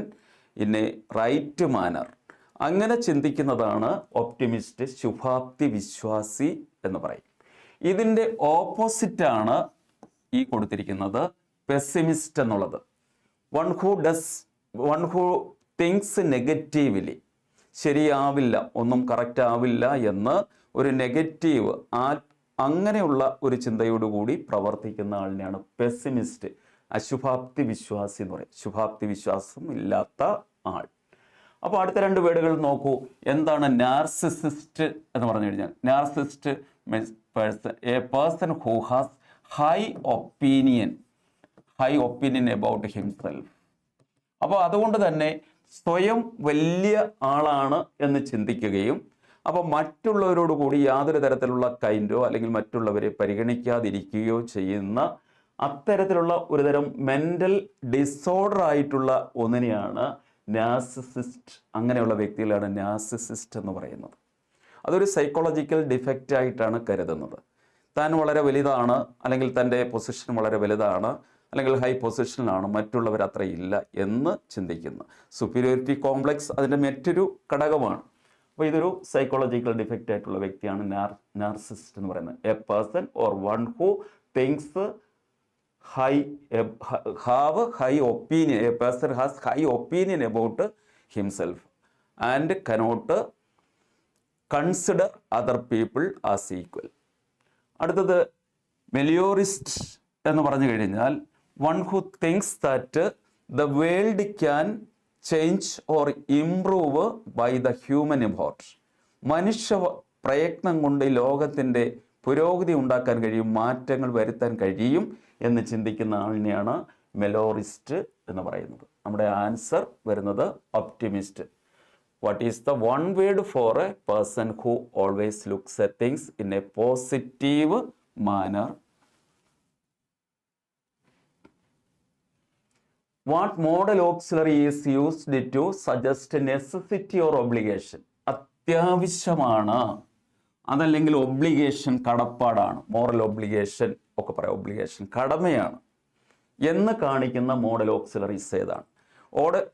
in a right manner. അങ്ങനെ ചിന്തിക്കുന്നതാണ് ഒപ്റ്റിമിസ്റ്റ്, ശുഭാപ്തി വിശ്വാസി എന്ന് പറയും. ഇതിൻ്റെ ഓപ്പോസിറ്റാണ് ഈ കൊടുത്തിരിക്കുന്നത് പെസിമിസ്റ്റ് എന്നുള്ളത്. one who thinks negatively, ശരിയാവില്ല, ഒന്നും കറക്റ്റ് ആവില്ല എന്ന് ഒരു നെഗറ്റീവ് അങ്ങനെയുള്ള ഒരു ചിന്തയോടുകൂടി പ്രവർത്തിക്കുന്ന ആളിനെയാണ് പെസിമിസ്റ്റ്. അശുഭാപ്തി വിശ്വാസി എന്ന് പറയും. ശുഭാപ്തി വിശ്വാസം ഇല്ലാത്ത ആൾ. അപ്പോൾ അടുത്ത 2 വേർഡുകൾ നോക്കൂ. എന്താണ് നാർസിസിസ്റ്റ് എന്ന് പറഞ്ഞു കഴിഞ്ഞാൽ? Narcissist means A person who has high opinion about himself. അപ്പോൾ അതുകൊണ്ട് തന്നെ സ്വയം വലിയ ആളാണ് എന്ന് ചിന്തിക്കുകയും അപ്പോൾ മറ്റുള്ളവരോട് കൂടി യാതൊരു തരത്തിലുള്ള കൈൻഡോ അല്ലെങ്കിൽ മറ്റുള്ളവരെ പരിഗണിക്കാതിരിക്കുകയോ ചെയ്യുന്ന അത്തരത്തിലുള്ള ഒരുതരം മെൻ്റൽ ഡിസോർഡർ ആയിട്ടുള്ള ഒന്നിനെയാണ് നാർസിസിസ്റ്റ്. അങ്ങനെയുള്ള വ്യക്തികളാണ് നാർസിസിസ്റ്റ് എന്ന് പറയുന്നത്. അതൊരു സൈക്കോളജിക്കൽ ഡിഫക്റ്റ് ആയിട്ടാണ് കരുതുന്നത്. താൻ വളരെ വലുതാണ്, അല്ലെങ്കിൽ തൻ്റെ പൊസിഷൻ വളരെ വലുതാണ്, അല്ലെങ്കിൽ ഹൈ പൊസിഷനിലാണ്, മറ്റുള്ളവർ അത്രയില്ല എന്ന് ചിന്തിക്കുന്നു. സുപ്പീരിയോറിറ്റി കോംപ്ലക്സ് അതിൻ്റെ മറ്റൊരു ഘടകമാണ്. അപ്പോൾ ഇതൊരു സൈക്കോളജിക്കൽ ഡിഫക്റ്റ് ആയിട്ടുള്ള വ്യക്തിയാണ് നാർസിസിസ്റ്റ് എന്ന് പറയുന്നത്. A person or one who things have high opinion. A person has high opinion about himself and cannot consider other people as equal. അടുത്തത് മെലിയോറിസ്റ്റ് എന്ന് പറഞ്ഞു കഴിഞ്ഞാൽ one who thinks that the world can change or improve by the human effort. മനുഷ്യ പ്രയത്നം കൊണ്ട് ലോകത്തിൻ്റെ പുരോഗതി ഉണ്ടാക്കാൻ കഴിയും, മാറ്റങ്ങൾ വരുത്താൻ കഴിയും എന്ന് ചിന്തിക്കുന്ന ആളിനെയാണ് മെലോറിസ്റ്റ് എന്ന് പറയുന്നത്. നമ്മുടെ ആൻസർ വരുന്നത് optimist. What is the one word for a person who always looks at things in a positive manner? What modal auxiliary is used to suggest necessity or obligation? അത്യാവശ്യമാണ്, അതല്ലെങ്കിൽ ഒബ്ലിഗേഷൻ കടപ്പാടാണ്. മോറൽ ഒബ്ലിഗേഷൻ ഒക്കെ പറയാം. Obligation കടമയാണ് എന്ന് കാണിക്കുന്ന modal auxiliaries ഏതാണ്?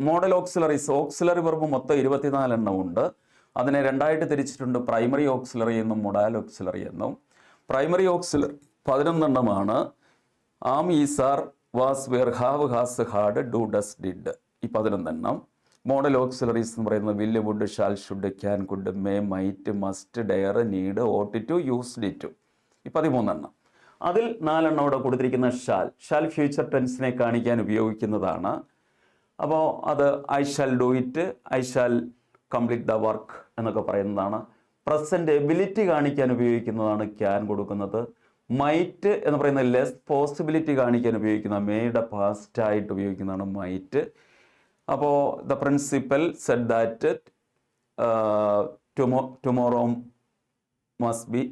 Modal auxiliary verb മൊത്തം 24 എണ്ണം ഉണ്ട്. അതിനെ 2ആയിട്ട് തിരിച്ചിട്ടുണ്ട്. പ്രൈമറി ഓക്സിലറി എന്നും മൊഡാൽ ഓക്സിലറി എന്നും. പ്രൈമറി ഓക്സിലറി 11 എണ്ണമാണ്. Am, is, are, was, were, have, has, had, do, does, did, ഈ 11 എണ്ണം. മോഡൽ ഓക്സിലറീസ് എന്ന് പറയുന്നത് will, would, shall, should, can, could, may, might, must, dare, need, ought to, used to, ഈ 13 എണ്ണം. അതിൽ 4 എണ്ണം ഇവിടെ കൊടുത്തിരിക്കുന്ന ഷാൽ ഫ്യൂച്ചർ ടെൻസിനെ കാണിക്കാൻ ഉപയോഗിക്കുന്നതാണ്. അപ്പോൾ അത് I shall do it, I shall complete the work എന്നൊക്കെ പറയുന്നതാണ്. പ്രസൻറ്റ് എബിലിറ്റി കാണിക്കാൻ ഉപയോഗിക്കുന്നതാണ് ക്യാൻ കൊടുക്കുന്നത്. മൈറ്റ് എന്ന് പറയുന്നത് ലെസ് പോസിബിലിറ്റി കാണിക്കാൻ ഉപയോഗിക്കുന്ന മേയുടെ പാസ്റ്റായിട്ട് ഉപയോഗിക്കുന്നതാണ് മൈറ്റ്. അപ്പോൾ the principal said that tomorrow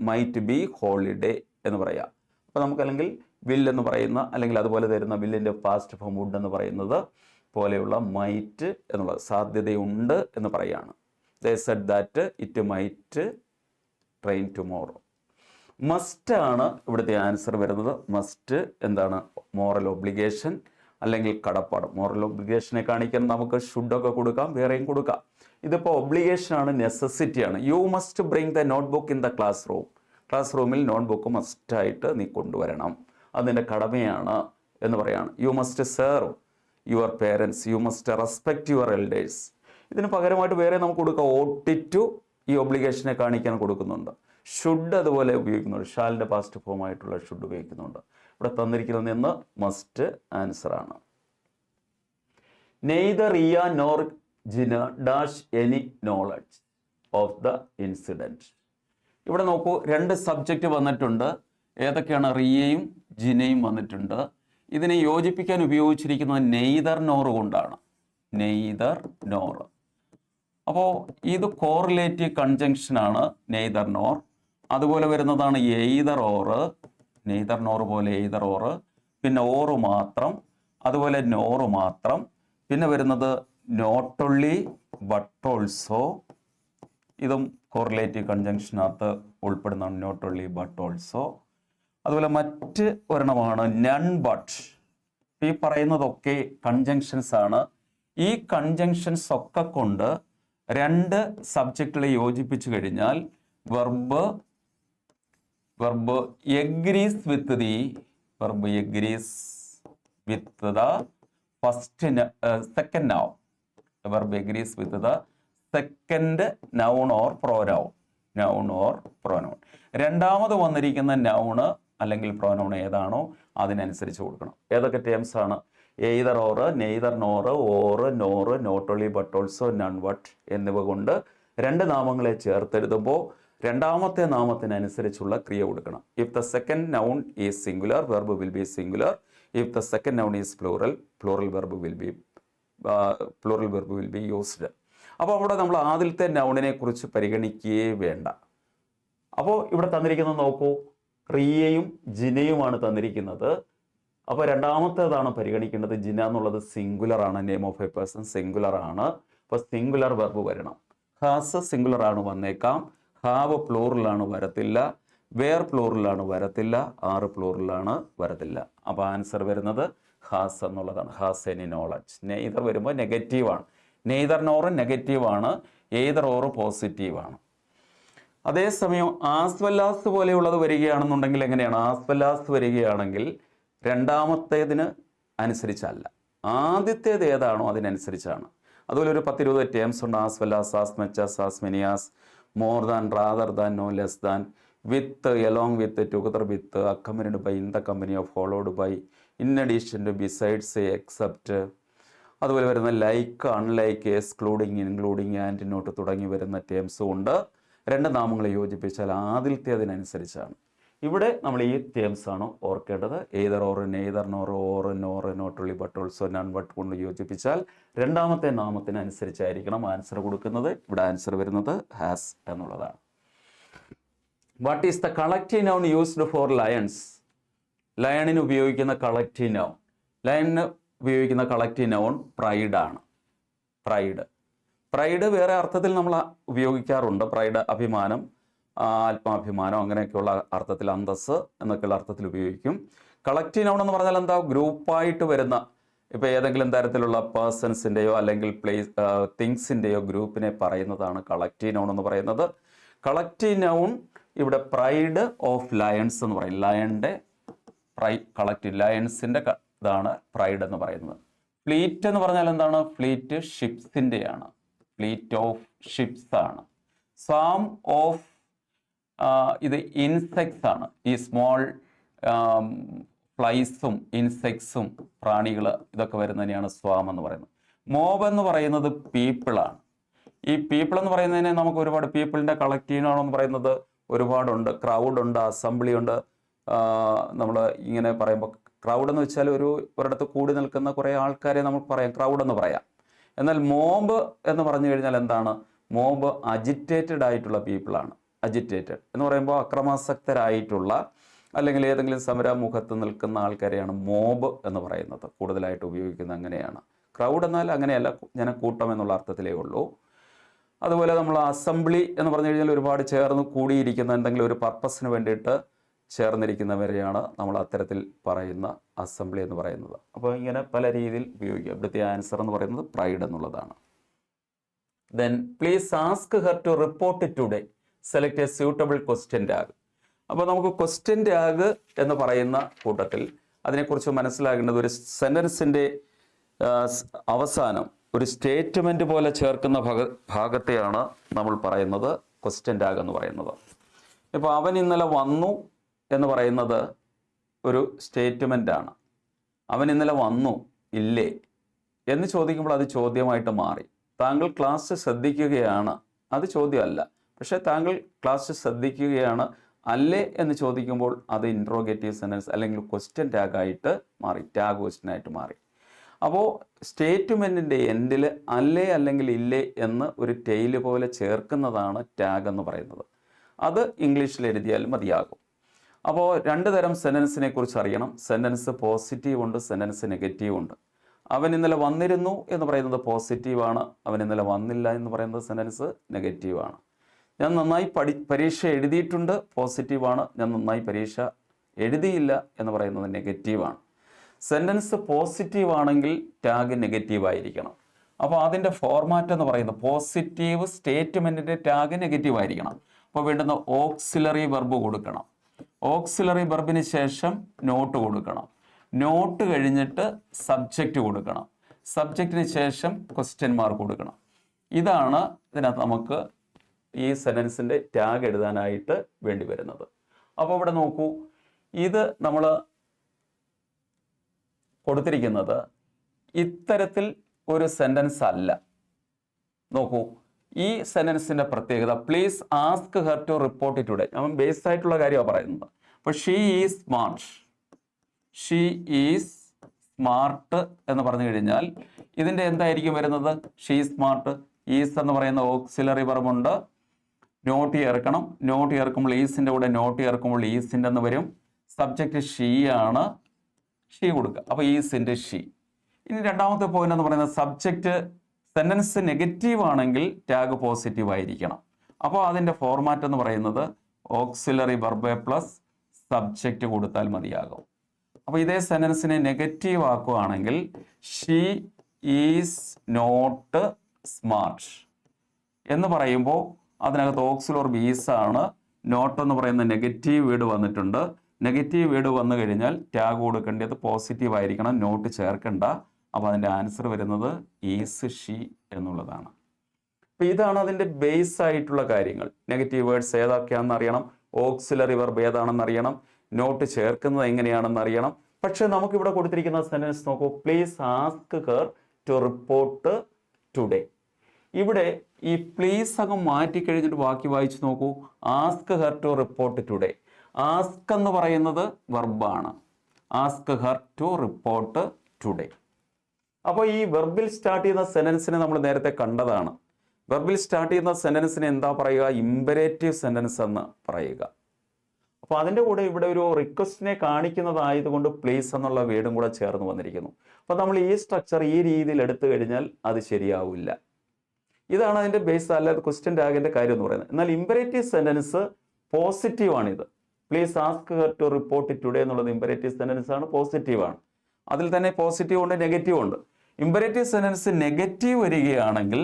might be holiday എന്ന് പറയാം. അപ്പോൾ നമുക്കല്ലെങ്കിൽ വിൽ എന്ന് പറയുന്ന അല്ലെങ്കിൽ അതുപോലെ തരുന്ന വില്ലിൻ്റെ പാസ്റ്റ് ഫോം വുഡ് എന്ന് പറയുന്നത് പോലെയുള്ള മൈറ്റ് എന്നുള്ളത് സാധ്യതയുണ്ട് എന്ന് പറയുകയാണ്. ദേ said that it might train tomorrow. Must ആണ് ഇവിടുത്തെ ആൻസർ വരുന്നത്. മസ്റ്റ് എന്താണ്? മോറൽ ഒബ്ലിഗേഷൻ അല്ലെങ്കിൽ കടപ്പാട്. മോറൽ ഒബ്ലിഗേഷനെ കാണിക്കാൻ നമുക്ക് ഷുഡൊക്കെ കൊടുക്കാം, വേറെയും കൊടുക്കാം. ഇതിപ്പോൾ ഒബ്ലിഗേഷനാണ്, നെസസിറ്റിയാണ്. You must bring the notebook in the classroom. ക്ലാസ് റൂമിൽ നോട്ട് ബുക്ക് മസ്റ്റായിട്ട് നീ കൊണ്ടുവരണം, അതിൻ്റെ കടമയാണ് എന്ന് പറയാണ്. You must serve your parents, you must respect your elders. ഇതിന് പകരമായിട്ട് വേറെ നമുക്ക് കൊടുക്കാം. ഓട്ട് ടു ഈ ഒബ്ലിഗേഷനെ കാണിക്കാൻ കൊടുക്കുന്നുണ്ട്. ഷുഡ് അതുപോലെ ഉപയോഗിക്കുന്നുണ്ട്. ഷാലിൻ്റെ പാസ്റ്റ് ഫോം ആയിട്ടുള്ള ഷുഡ് ഉപയോഗിക്കുന്നുണ്ട്. ഇവിടെ തന്നിരിക്കുന്നത് നിന്ന് മസ്റ്റ് ആൻസറാണ്. Neither Riya nor Jina dash any knowledge of the incident. ഇവിടെ നോക്കൂ, 2 സബ്ജക്റ്റ് വന്നിട്ടുണ്ട്. ഏതൊക്കെയാണ്? റിയയും ജിനയും വന്നിട്ടുണ്ട്. ഇതിനെ യോജിപ്പിക്കാൻ ഉപയോഗിച്ചിരിക്കുന്നത് നെയ്തർ നോർ കൊണ്ടാണ്. Neither nor. അപ്പോൾ ഇത് കോറിലേറ്റീവ് കൺജങ്ഷനാണ് നെയ്തർ നോർ. അതുപോലെ വരുന്നതാണ് എയ്തർ ഓറ്. നെയ്തർ നോർ പോലെ എയ്തർ ഓറ്, പിന്നെ ഓറ് മാത്രം, അതുപോലെ നോറ് മാത്രം. പിന്നെ വരുന്നത് നോട്ട് ഓൺലി ബട്ട് ഓൾസോ. ഇതും കോറിലേറ്റീവ് കൺജങ്ഷനകത്ത് ഉൾപ്പെടുന്നതാണ്, നോട്ട് ഓൺലി ബട്ട് ഓൾസോ. അതുപോലെ മറ്റ് ഒരെണ്ണമാണ് നൺ ബട്ട്. ഈ പറയുന്നതൊക്കെ കൺജങ്ഷൻസ് ആണ്. ഈ കൺജങ്ഷൻസ് ഒക്കെ കൊണ്ട് 2 സബ്ജക്റ്റുകളെ യോജിപ്പിച്ചു കഴിഞ്ഞാൽ verb agrees with the first second noun. Verb agrees with the second noun or pronoun. രണ്ടാമത് വന്നിരിക്കുന്ന നൗണ് അല്ലെങ്കിൽ പ്രോനൗൺ ഏതാണോ അതിനനുസരിച്ച് കൊടുക്കണം. ഏതൊക്കെ ടേംസ് ആണ്? Either or, neither nor, or, nor, not only but also, none but എന്നിവ കൊണ്ട് രണ്ട് നാമങ്ങളെ ചേർത്തെഴുതുമ്പോൾ രണ്ടാമത്തെ നാമത്തിനനുസരിച്ചുള്ള ക്രിയ കൊടുക്കണം. If the second noun is singular, verb will be singular. If the second noun is plural, plural verb will be used. അപ്പോൾ അവിടെ നമ്മൾ ആദ്യത്തെ നൗണിനെ കുറിച്ച് പരിഗണിക്കുകയേ വേണ്ട. അപ്പോൾ ഇവിടെ തന്നിരിക്കുന്നത് നോക്കൂ, റിയയും ജിനയുമാണ് തന്നിരിക്കുന്നത്. അപ്പോൾ രണ്ടാമത്തേതാണ് പരിഗണിക്കേണ്ടത്. ജിന എന്നുള്ളത് സിംഗുലർ ആണ്, name of A person singular ആണ്. അപ്പോൾ സിംഗുലർ വെർബ് വരണം. ഹാസ് സിംഗുലർ ആണ് വന്നേക്കാം, ഹാവ് പ്ലൂറലാണ് വരത്തില്ല, വേർ പ്ലൂറലാണ് വരത്തില്ല, ആറ് പ്ലൂറലാണ് വരത്തില്ല. അപ്പോൾ ആൻസർ വരുന്നത് ഹാസ് എന്നുള്ളതാണ്. Has any knowledge. നെയ്തർ വരുമ്പോൾ നെഗറ്റീവാണ്. നെയ്തർ നോറും നെഗറ്റീവാണ്, എയ്തർ ഓറ് പോസിറ്റീവാണ്. അതേസമയം ആസ് വെല്ലാസ് പോലെയുള്ളത് വരികയാണെന്നുണ്ടെങ്കിൽ എങ്ങനെയാണ്? ആസ് വെല്ലാസ് വരികയാണെങ്കിൽ രണ്ടാമത്തേതിന് അനുസരിച്ചല്ല, ആദ്യത്തേത് ഏതാണോ അതിനനുസരിച്ചാണ്. അതുപോലെ ഒരു 10-20 ടേംസ് ഉണ്ട്. As well as, as much as, as many as, more than, rather than, no less than, with, along with, together with, accompanied by, in the company of, followed by, in addition to, besides, except. അതുപോലെ വരുന്ന like, unlike, excluding, including, and not തുടങ്ങി വരുന്ന ടേംസും ഉണ്ട്. രണ്ട് നാമങ്ങളെ യോജിപ്പിച്ചാൽ ആദ്യത്തേതിനനുസരിച്ചാണ്. ഇവിടെ നമ്മൾ ഈ terms ആണ് ഓർക്കേണ്ടത്. Either or, neither nor, or, nor, not only but also, none but കൊണ്ട് യോജിപ്പിച്ചാൽ രണ്ടാമത്തെ നാമത്തിനനുസരിച്ചായിരിക്കണം ആൻസർ കൊടുക്കുന്നത്. ഇവിടെ ആൻസർ വരുന്നത് ഹാസ് എന്നുള്ളതാണ്. What is the collective noun used for lions? ലയണിന് ഉപയോഗിക്കുന്ന കളക്റ്റീവ് നൗൺ, ലയണിന് ഉപയോഗിക്കുന്ന കളക്റ്റീവ് നൗൺ പ്രൈഡ് ആണ്. പ്രൈഡ് വേറെ അർത്ഥത്തിൽ നമ്മൾ ഉപയോഗിക്കാറുണ്ട്. പ്രൈഡ് അഭിമാനം, ആത്മാഭിമാനം, അങ്ങനെയൊക്കെയുള്ള അർത്ഥത്തിൽ, അന്തസ് എന്നൊക്കെയുള്ള അർത്ഥത്തിൽ ഉപയോഗിക്കും. കളക്റ്റീവ് നൗൺ എന്ന് പറഞ്ഞാൽ എന്താ? ഗ്രൂപ്പായിട്ട് വരുന്ന, ഇപ്പോൾ ഏതെങ്കിലും തരത്തിലുള്ള പേഴ്സൺസിൻ്റെയോ അല്ലെങ്കിൽ തിങ്സിൻ്റെയോ ഗ്രൂപ്പിനെ പറയുന്നതാണ് കളക്റ്റീവ് നൗൺ എന്ന് പറയുന്നത്. കളക്റ്റീവ് നൗൺ ഇവിടെ പ്രൈഡ് ഓഫ് ലയൺസ് എന്ന് പറയും. ലയണിൻ്റെ കളക്റ്റീവ് ലയൺസിൻ്റെ ഇതാണ് പ്രൈഡ് എന്ന് പറയുന്നത്. ഫ്ലീറ്റ് എന്ന് പറഞ്ഞാൽ എന്താണ്? ഫ്ലീറ്റ് ഷിപ്സിൻ്റെയാണ്. ഫ്ലീറ്റ് ഓഫ് ഷിപ്സ് ആണ്. സ്വാം ഓഫ് ഇത് ഇൻസെക്ട്സ് ആണ്. ഈ സ്മോൾ ഫ്ലൈസും ഇൻസെക്ട്സും പ്രാണികൾ ഇതൊക്കെ വരുന്നതിനെയാണ് സ്വാം എന്ന് പറയുന്നത്. മോബ് എന്ന് പറയുന്നത് പീപ്പിളാണ്. ഈ പീപ്പിൾ എന്ന് പറയുന്നതിനെ നമുക്ക് ഒരുപാട്, പീപ്പിളിൻ്റെ കളക്റ്റീവ് ആണെന്ന് പറയുന്നത് ഒരുപാടുണ്ട്. ക്രൗഡുണ്ട്, അസംബ്ലി ഉണ്ട്. നമ്മൾ ഇങ്ങനെ പറയുമ്പോൾ ക്രൗഡ് എന്ന് വെച്ചാൽ ഒരിടത്ത് കൂടി നിൽക്കുന്ന കുറേ ആൾക്കാരെ നമുക്ക് പറയാം, ക്രൗഡ് എന്ന് പറയാം. എന്നാൽ മോബ് എന്ന് പറഞ്ഞു കഴിഞ്ഞാൽ എന്താണ്? മോബ് അജിറ്റേറ്റഡ് ആയിട്ടുള്ള പീപ്പിളാണ്. അജിറ്റേറ്റഡ് എന്ന് പറയുമ്പോൾ അക്രമാസക്തരായിട്ടുള്ള അല്ലെങ്കിൽ ഏതെങ്കിലും സമരമുഖത്ത് നിൽക്കുന്ന ആൾക്കാരെയാണ് മോബ് എന്ന് പറയുന്നത്. കൂടുതലായിട്ട് ഉപയോഗിക്കുന്നത് അങ്ങനെയാണ്. ക്രൗഡ് എന്നാൽ അങ്ങനെയല്ല, ജനക്കൂട്ടം എന്നുള്ള അർത്ഥത്തിലേ ഉള്ളൂ. അതുപോലെ നമ്മൾ അസംബ്ലി എന്ന് പറഞ്ഞു കഴിഞ്ഞാൽ ഒരുപാട് ചേർന്ന് കൂടിയിരിക്കുന്ന, എന്തെങ്കിലും ഒരു പർപ്പസിന് വേണ്ടിയിട്ട് ചേർന്നിരിക്കുന്നവരെയാണ് നമ്മൾ അത്തരത്തിൽ പറയുന്ന അസംബ്ലി എന്ന് പറയുന്നത്. അപ്പോൾ ഇങ്ങനെ പല രീതിയിൽ ഉപയോഗിക്കുക. ഇവിടുത്തെ ആൻസർ എന്ന് പറയുന്നത് പ്രൈഡ് എന്നുള്ളതാണ്. Then please ask her to report today. Select a suitable question tag. അപ്പോൾ നമുക്ക് ക്വസ്റ്റ്യൻ ടാഗ് എന്ന് പറയുന്ന കൂട്ടത്തിൽ അതിനെക്കുറിച്ച് മനസ്സിലാക്കേണ്ടത്, ഒരു സെൻറ്റൻസിൻ്റെ അവസാനം ഒരു സ്റ്റേറ്റ്മെൻറ്റ് പോലെ ചേർക്കുന്ന ഭാഗത്തെയാണ് നമ്മൾ പറയുന്നത് ക്വസ്റ്റ്യൻ ടാഗ് എന്ന് പറയുന്നത്. ഇപ്പോൾ അവൻ ഇന്നലെ വന്നു എന്ന് പറയുന്നത് ഒരു സ്റ്റേറ്റ്മെൻ്റാണ്. അവൻ ഇന്നലെ വന്നു ഇല്ലേ എന്ന് ചോദിക്കുമ്പോൾ അത് ചോദ്യമായിട്ട് മാറി. താങ്കൾ ക്ലാസ് ശ്രദ്ധിക്കുകയാണ്, അത് ചോദ്യമല്ല. പക്ഷേ താങ്കൾ ക്ലാസ് ശ്രദ്ധിക്കുകയാണ് അല്ലേ എന്ന് ചോദിക്കുമ്പോൾ അത് ഇൻട്രോഗേറ്റീവ് സെൻറ്റൻസ് അല്ലെങ്കിൽ ക്വസ്റ്റ്യൻ ടാഗായിട്ട് മാറി, ടാഗ് ക്വസ്റ്റ്യനായിട്ട് മാറി. അപ്പോൾ സ്റ്റേറ്റ്മെൻറ്റിൻ്റെ എൻഡിൽ അല്ലേ അല്ലെങ്കിൽ ഇല്ലേ എന്ന് ഒരു ടെയിൽ പോലെ ചേർക്കുന്നതാണ് ടാഗ് എന്ന് പറയുന്നത്. അത് ഇംഗ്ലീഷിൽ എഴുതിയാൽ മതിയാകും. അപ്പോൾ രണ്ട് തരം സെൻറ്റൻസിനെ കുറിച്ച് അറിയണം. സെൻറ്റൻസ് പോസിറ്റീവ് ഉണ്ട്, സെൻറ്റൻസ് നെഗറ്റീവ് ഉണ്ട്. അവൻ ഇന്നലെ വന്നിരുന്നു എന്ന് പറയുന്നത് പോസിറ്റീവാണ്, അവൻ ഇന്നലെ വന്നില്ല എന്ന് പറയുന്നത് സെൻറ്റൻസ് നെഗറ്റീവാണ്. ഞാൻ നന്നായി പരീക്ഷ എഴുതിയിട്ടുണ്ട് പോസിറ്റീവാണ്, ഞാൻ നന്നായി പരീക്ഷ എഴുതിയില്ല എന്ന് പറയുന്നത് നെഗറ്റീവാണ്. സെൻറ്റൻസ് പോസിറ്റീവ് ആണെങ്കിൽ ടാഗ് നെഗറ്റീവ് ആയിരിക്കണം. അപ്പോൾ അതിൻ്റെ ഫോർമാറ്റ് എന്ന് പറയുന്നത് പോസിറ്റീവ് സ്റ്റേറ്റ്മെൻറ്റിൻ്റെ ടാഗ് നെഗറ്റീവ് ആയിരിക്കണം. അപ്പോൾ വേണ്ടുന്ന ഓക്സിലറി വെർബ് കൊടുക്കണം. ഓക്സിലറി വെർബിന് ശേഷം നോട്ട് കൊടുക്കണം. നോട്ട് കഴിഞ്ഞിട്ട് സബ്ജക്റ്റ് കൊടുക്കണം. സബ്ജക്റ്റിന് ശേഷം ക്വസ്റ്റ്യൻ മാർക്ക് കൊടുക്കണം. ഇതാണ് ഇതിനകത്ത് നമുക്ക് ഈ സെൻറ്റൻസിൻ്റെ ടാഗ് എഴുതാനായിട്ട് വേണ്ടി വരുന്നത്. അപ്പോൾ ഇവിടെ നോക്കൂ, ഇത് നമ്മൾ കൊടുത്തിരിക്കുന്നത് ഇത്തരത്തിൽ ഒരു സെന്റൻസ് അല്ല. നോക്കൂ, ഈ സെന്റൻസിന്റെ പ്രത്യേകത please ask her to report today. ഞാൻ ബേസ് ആയിട്ടുള്ള കാര്യമാണ് പറയുന്നത്. അപ്പോൾ she is smart, she is smart എന്ന് പറഞ്ഞു കഴിഞ്ഞാൽ ഇതിന്റെ എന്തായിരിക്കും വരുന്നത്? She smart. ഈസ് എന്ന് പറയുന്ന ഓക്സിലറി വെർബുണ്ട്, നോട്ട് ചേർക്കണം. നോട്ട് ചേർക്കുമ്പോൾ ഈസിന്റെ കൂടെ നോട്ട് ചേർക്കുമ്പോൾ ഈസിന്റെ എന്ന് വരും. സബ്ജക്റ്റ് ഷീ ആണ്, ഷീ കൊടുക്കുക. അപ്പോൾ ഈസ് ഇൻറ്റു ഷീ. ഇനി രണ്ടാമത്തെ പോയിന്റ് എന്ന് പറയുന്നത് സബ്ജക്റ്റ് സെന്റൻസ് നെഗറ്റീവ് ആണെങ്കിൽ ടാഗ് പോസിറ്റീവ് ആയിരിക്കണം. അപ്പോൾ അതിന്റെ ഫോർമാറ്റ് എന്ന് പറയുന്നത് ഓക്സിലറി വെർബ് പ്ലസ് സബ്ജക്റ്റ് കൊടുത്താൽ മതിയാകും. അപ്പോൾ ഇതേ സെന്റൻസിനെ നെഗറ്റീവ് ആക്കുകയാണെങ്കിൽ ഷീ ഈസ് നോട്ട് സ്മാർട്ട് എന്ന് പറയുമ്പോൾ അതിനകത്ത് ഓക്സിലറി ഈസ് ആണ്. നോട്ട് എന്ന് പറയുന്ന നെഗറ്റീവ് വേർഡ് വന്നിട്ടുണ്ട്. നെഗറ്റീവ് വേർഡ് വന്നു കഴിഞ്ഞാൽ ടാഗ് കൊടുക്കേണ്ടത് പോസിറ്റീവ് ആയിരിക്കണം, നോട്ട് ചേർക്കണ്ട. അപ്പോൾ അതിൻ്റെ ആൻസർ വരുന്നത് ഈസ് ഷീ എന്നുള്ളതാണ്. അപ്പോൾ ഇതാണ് അതിൻ്റെ ബേസ് ആയിട്ടുള്ള കാര്യങ്ങൾ. നെഗറ്റീവ് വേർഡ്സ് ഏതൊക്കെയാണെന്ന് അറിയണം, ഓക്സിലറി വെർബ് ഏതാണെന്ന് അറിയണം, നോട്ട് ചേർക്കുന്നത് എങ്ങനെയാണെന്ന് അറിയണം. പക്ഷെ നമുക്കിവിടെ കൊടുത്തിരിക്കുന്ന സെന്റൻസ് നോക്കൂ, please ask her to report today. ഇവിടെ ഈ പ്ലീസ് അങ്ങ് മാറ്റിക്കഴിഞ്ഞിട്ട് ബാക്കി വായിച്ചു നോക്കൂ. Ask her to report today. Ask എന്ന് പറയുന്നത് വെർബാണ്. Ask her to report today. അപ്പോൾ ഈ വെർബിൽ സ്റ്റാർട്ട് ചെയ്യുന്ന സെന്റൻസിനെ നമ്മൾ നേരത്തെ കണ്ടതാണ്. വെർബിൽ സ്റ്റാർട്ട് ചെയ്യുന്ന സെന്റൻസിനെ എന്താ പറയുക? ഇമ്പരേറ്റീവ് സെന്റൻസ് എന്ന് പറയുക. അപ്പോൾ അതിൻ്റെ കൂടെ ഇവിടെ ഒരു റിക്വസ്റ്റിനെ കാണിക്കുന്നതായതുകൊണ്ട് പ്ലീസ് എന്നുള്ള വേർഡും കൂടെ ചേർന്ന് വന്നിരിക്കുന്നു. അപ്പോൾ നമ്മൾ ഈ സ്ട്രക്ചർ ഈ രീതിയിൽ എടുത്തു കഴിഞ്ഞാൽ അത് ശരിയാവില്ല. ഇതാണ് അതിൻ്റെ ബേസ്, അല്ലാതെ ക്വസ്റ്റ്യൻ ടാഗിൻ്റെ കാര്യം എന്ന് പറയുന്നത്. എന്നാൽ ഇമ്പരേറ്റീവ് സെന്റൻസ് പോസിറ്റീവ് ആണിത്. Please ask her to report today എന്നുള്ളത് ഇമ്പരേറ്റീവ് സെന്റൻസ് ആണ്, പോസിറ്റീവ് ആണ്. അതിൽ തന്നെ പോസിറ്റീവ് ഉണ്ട്, നെഗറ്റീവ് ഉണ്ട്. ഇമ്പരേറ്റീവ് സെന്റൻസ് നെഗറ്റീവ് വരികയാണെങ്കിൽ,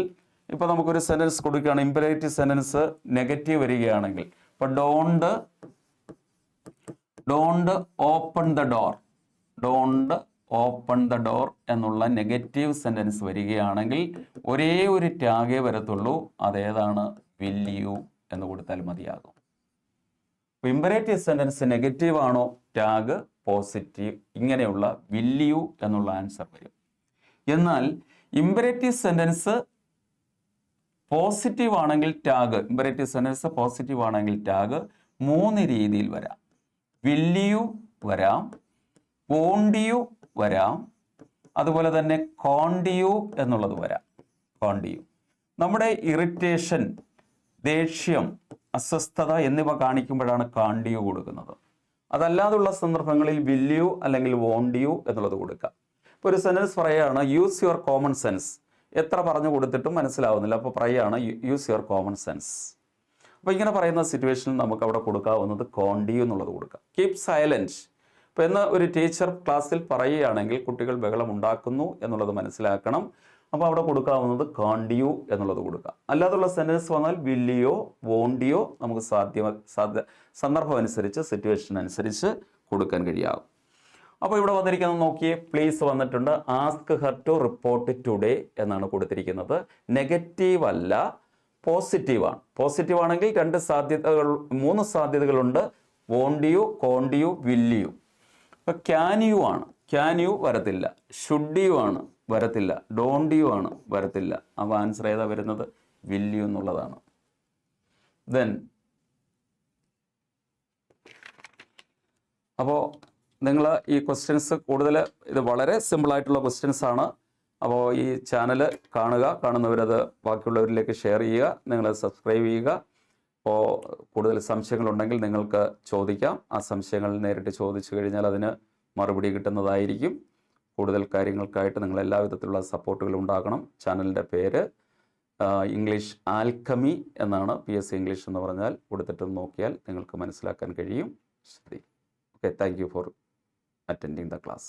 ഇപ്പോൾ നമുക്കൊരു സെന്റൻസ് കൊടുക്കുകയാണ്, ഇമ്പരേറ്റീവ് സെന്റൻസ് നെഗറ്റീവ് വരികയാണെങ്കിൽ, ഇപ്പോൾ don't open the door, don't open the door എന്നുള്ള നെഗറ്റീവ് സെന്റൻസ് വരികയാണെങ്കിൽ ഒരേ ഒരു ടാഗേ വരത്തുള്ളൂ. അതേതാണ്? വിൽ യു എന്ന് കൊടുത്താൽ മതിയാകും. ഇമ്പരേറ്റീവ് സെന്റൻസ് നെഗറ്റീവ് ആണോ, ടാഗ് പോസിറ്റീവ്, ഇങ്ങനെയുള്ള വിൽ യു എന്നുള്ള ആൻസർ വരും. എന്നാൽ ഇമ്പരേറ്റീവ് സെന്റൻസ് പോസിറ്റീവ് ആണെങ്കിൽ ടാഗ്, ഇമ്പരേറ്റീവ് സെന്റൻസ് പോസിറ്റീവ് ആണെങ്കിൽ ടാഗ് 3 രീതിയിൽ വരാം. വിൽ യു വരാം, വോണ്ട് യു വരാം, അതുപോലെ തന്നെ കോണ്ട് യു എന്നുള്ളത് വരാം. കോണ്ട് യു നമ്മുടെ ഇറിറ്റേഷൻ, ദേഷ്യം, അസ്വസ്ഥത എന്നിവ കാണിക്കുമ്പോഴാണ് കാണ്ട് യു കൊടുക്കുന്നത്. അതല്ലാതുള്ള സന്ദർഭങ്ങളിൽ വിൽ യു അല്ലെങ്കിൽ വോണ്ട് യു എന്നുള്ളത് കൊടുക്കാം. ഇപ്പോൾ ഒരു സെന്റൻസ് പറയുകയാണ് യൂസ് യുവർ കോമൺ സെൻസ്. എത്ര പറഞ്ഞു കൊടുത്തിട്ടും മനസ്സിലാവുന്നില്ല, അപ്പോൾ പറയുകയാണ് യൂസ് യുവർ കോമൺ സെൻസ്. അപ്പോൾ ഇങ്ങനെ പറയുന്ന സിറ്റുവേഷനിൽ നമുക്ക് അവിടെ കൊടുക്കാവുന്നത് കോണ്ട് യു എന്നുള്ളത് കൊടുക്കാം. Keep silent. ഇപ്പോൾ എന്ന് ഒരു ടീച്ചർ ക്ലാസ്സിൽ പറയുകയാണെങ്കിൽ കുട്ടികൾ ബഹളം ഉണ്ടാക്കുന്നു എന്നുള്ളത് മനസ്സിലാക്കണം. അപ്പോൾ അവിടെ കൊടുക്കാവുന്നത് കോണ്ട് യു എന്നുള്ളത് കൊടുക്കാം. അല്ലാതുള്ള സെന്റൻസ് വന്നാൽ വിൽ യോ വോണ്ട് യോ നമുക്ക് സന്ദർഭം അനുസരിച്ച്, സിറ്റുവേഷൻ അനുസരിച്ച് കൊടുക്കാൻ കഴിയാവും. അപ്പോൾ ഇവിടെ വന്നിരിക്കുന്നത് നോക്കിയേ, പ്ലീസ് വന്നിട്ടുണ്ട്, ask her to report today എന്നാണ് കൊടുത്തിരിക്കുന്നത്. നെഗറ്റീവ് അല്ല, പോസിറ്റീവാണ്. പോസിറ്റീവ് ആണെങ്കിൽ 3 സാധ്യതകളുണ്ട്. Won't you, can't you, will you. അപ്പോൾ ക്യാൻ യു ആണ്, ക്യാൻ യു വരത്തില്ല. ഷുഡ് യു ആണ്, വരത്തില്ല. ഡോണ്ട് യു ആണ്, വരത്തില്ല. അപ്പോൾ ആൻസർ ഏതാ വരുന്നത്? വിൽ യു എന്നുള്ളതാണ്. ദെൻ അപ്പോൾ നിങ്ങൾ ഈ ക്വസ്റ്റ്യൻസ് കൂടുതൽ, ഇത് വളരെ സിമ്പിളായിട്ടുള്ള ക്വസ്റ്റ്യൻസ് ആണ്. അപ്പോൾ ഈ ചാനൽ കാണുന്നവരത് ബാക്കിയുള്ളവരിലേക്ക് ഷെയർ ചെയ്യുക, നിങ്ങൾ സബ്സ്ക്രൈബ് ചെയ്യുക. അപ്പോൾ കൂടുതൽ സംശയങ്ങളുണ്ടെങ്കിൽ നിങ്ങൾക്ക് ചോദിക്കാം. ആ സംശയങ്ങൾ നേരിട്ട് ചോദിച്ചു കഴിഞ്ഞാൽ അതിന് മറുപടി കിട്ടുന്നതായിരിക്കും. കൂടുതൽ കാര്യങ്ങൾക്കായിട്ട് നിങ്ങൾ എല്ലാ വിധത്തിലുള്ള സപ്പോർട്ടുകളും ഉണ്ടാകണം. ചാനലിൻ്റെ പേര് ഇംഗ്ലീഷ് ആൽക്കമി എന്നാണ്. PSC ഇംഗ്ലീഷ് എന്ന് പറഞ്ഞാൽ കൊടുത്തിട്ട് നോക്കിയാൽ നിങ്ങൾക്ക് മനസ്സിലാക്കാൻ കഴിയും. ശരി, okay, thank you for attending the class.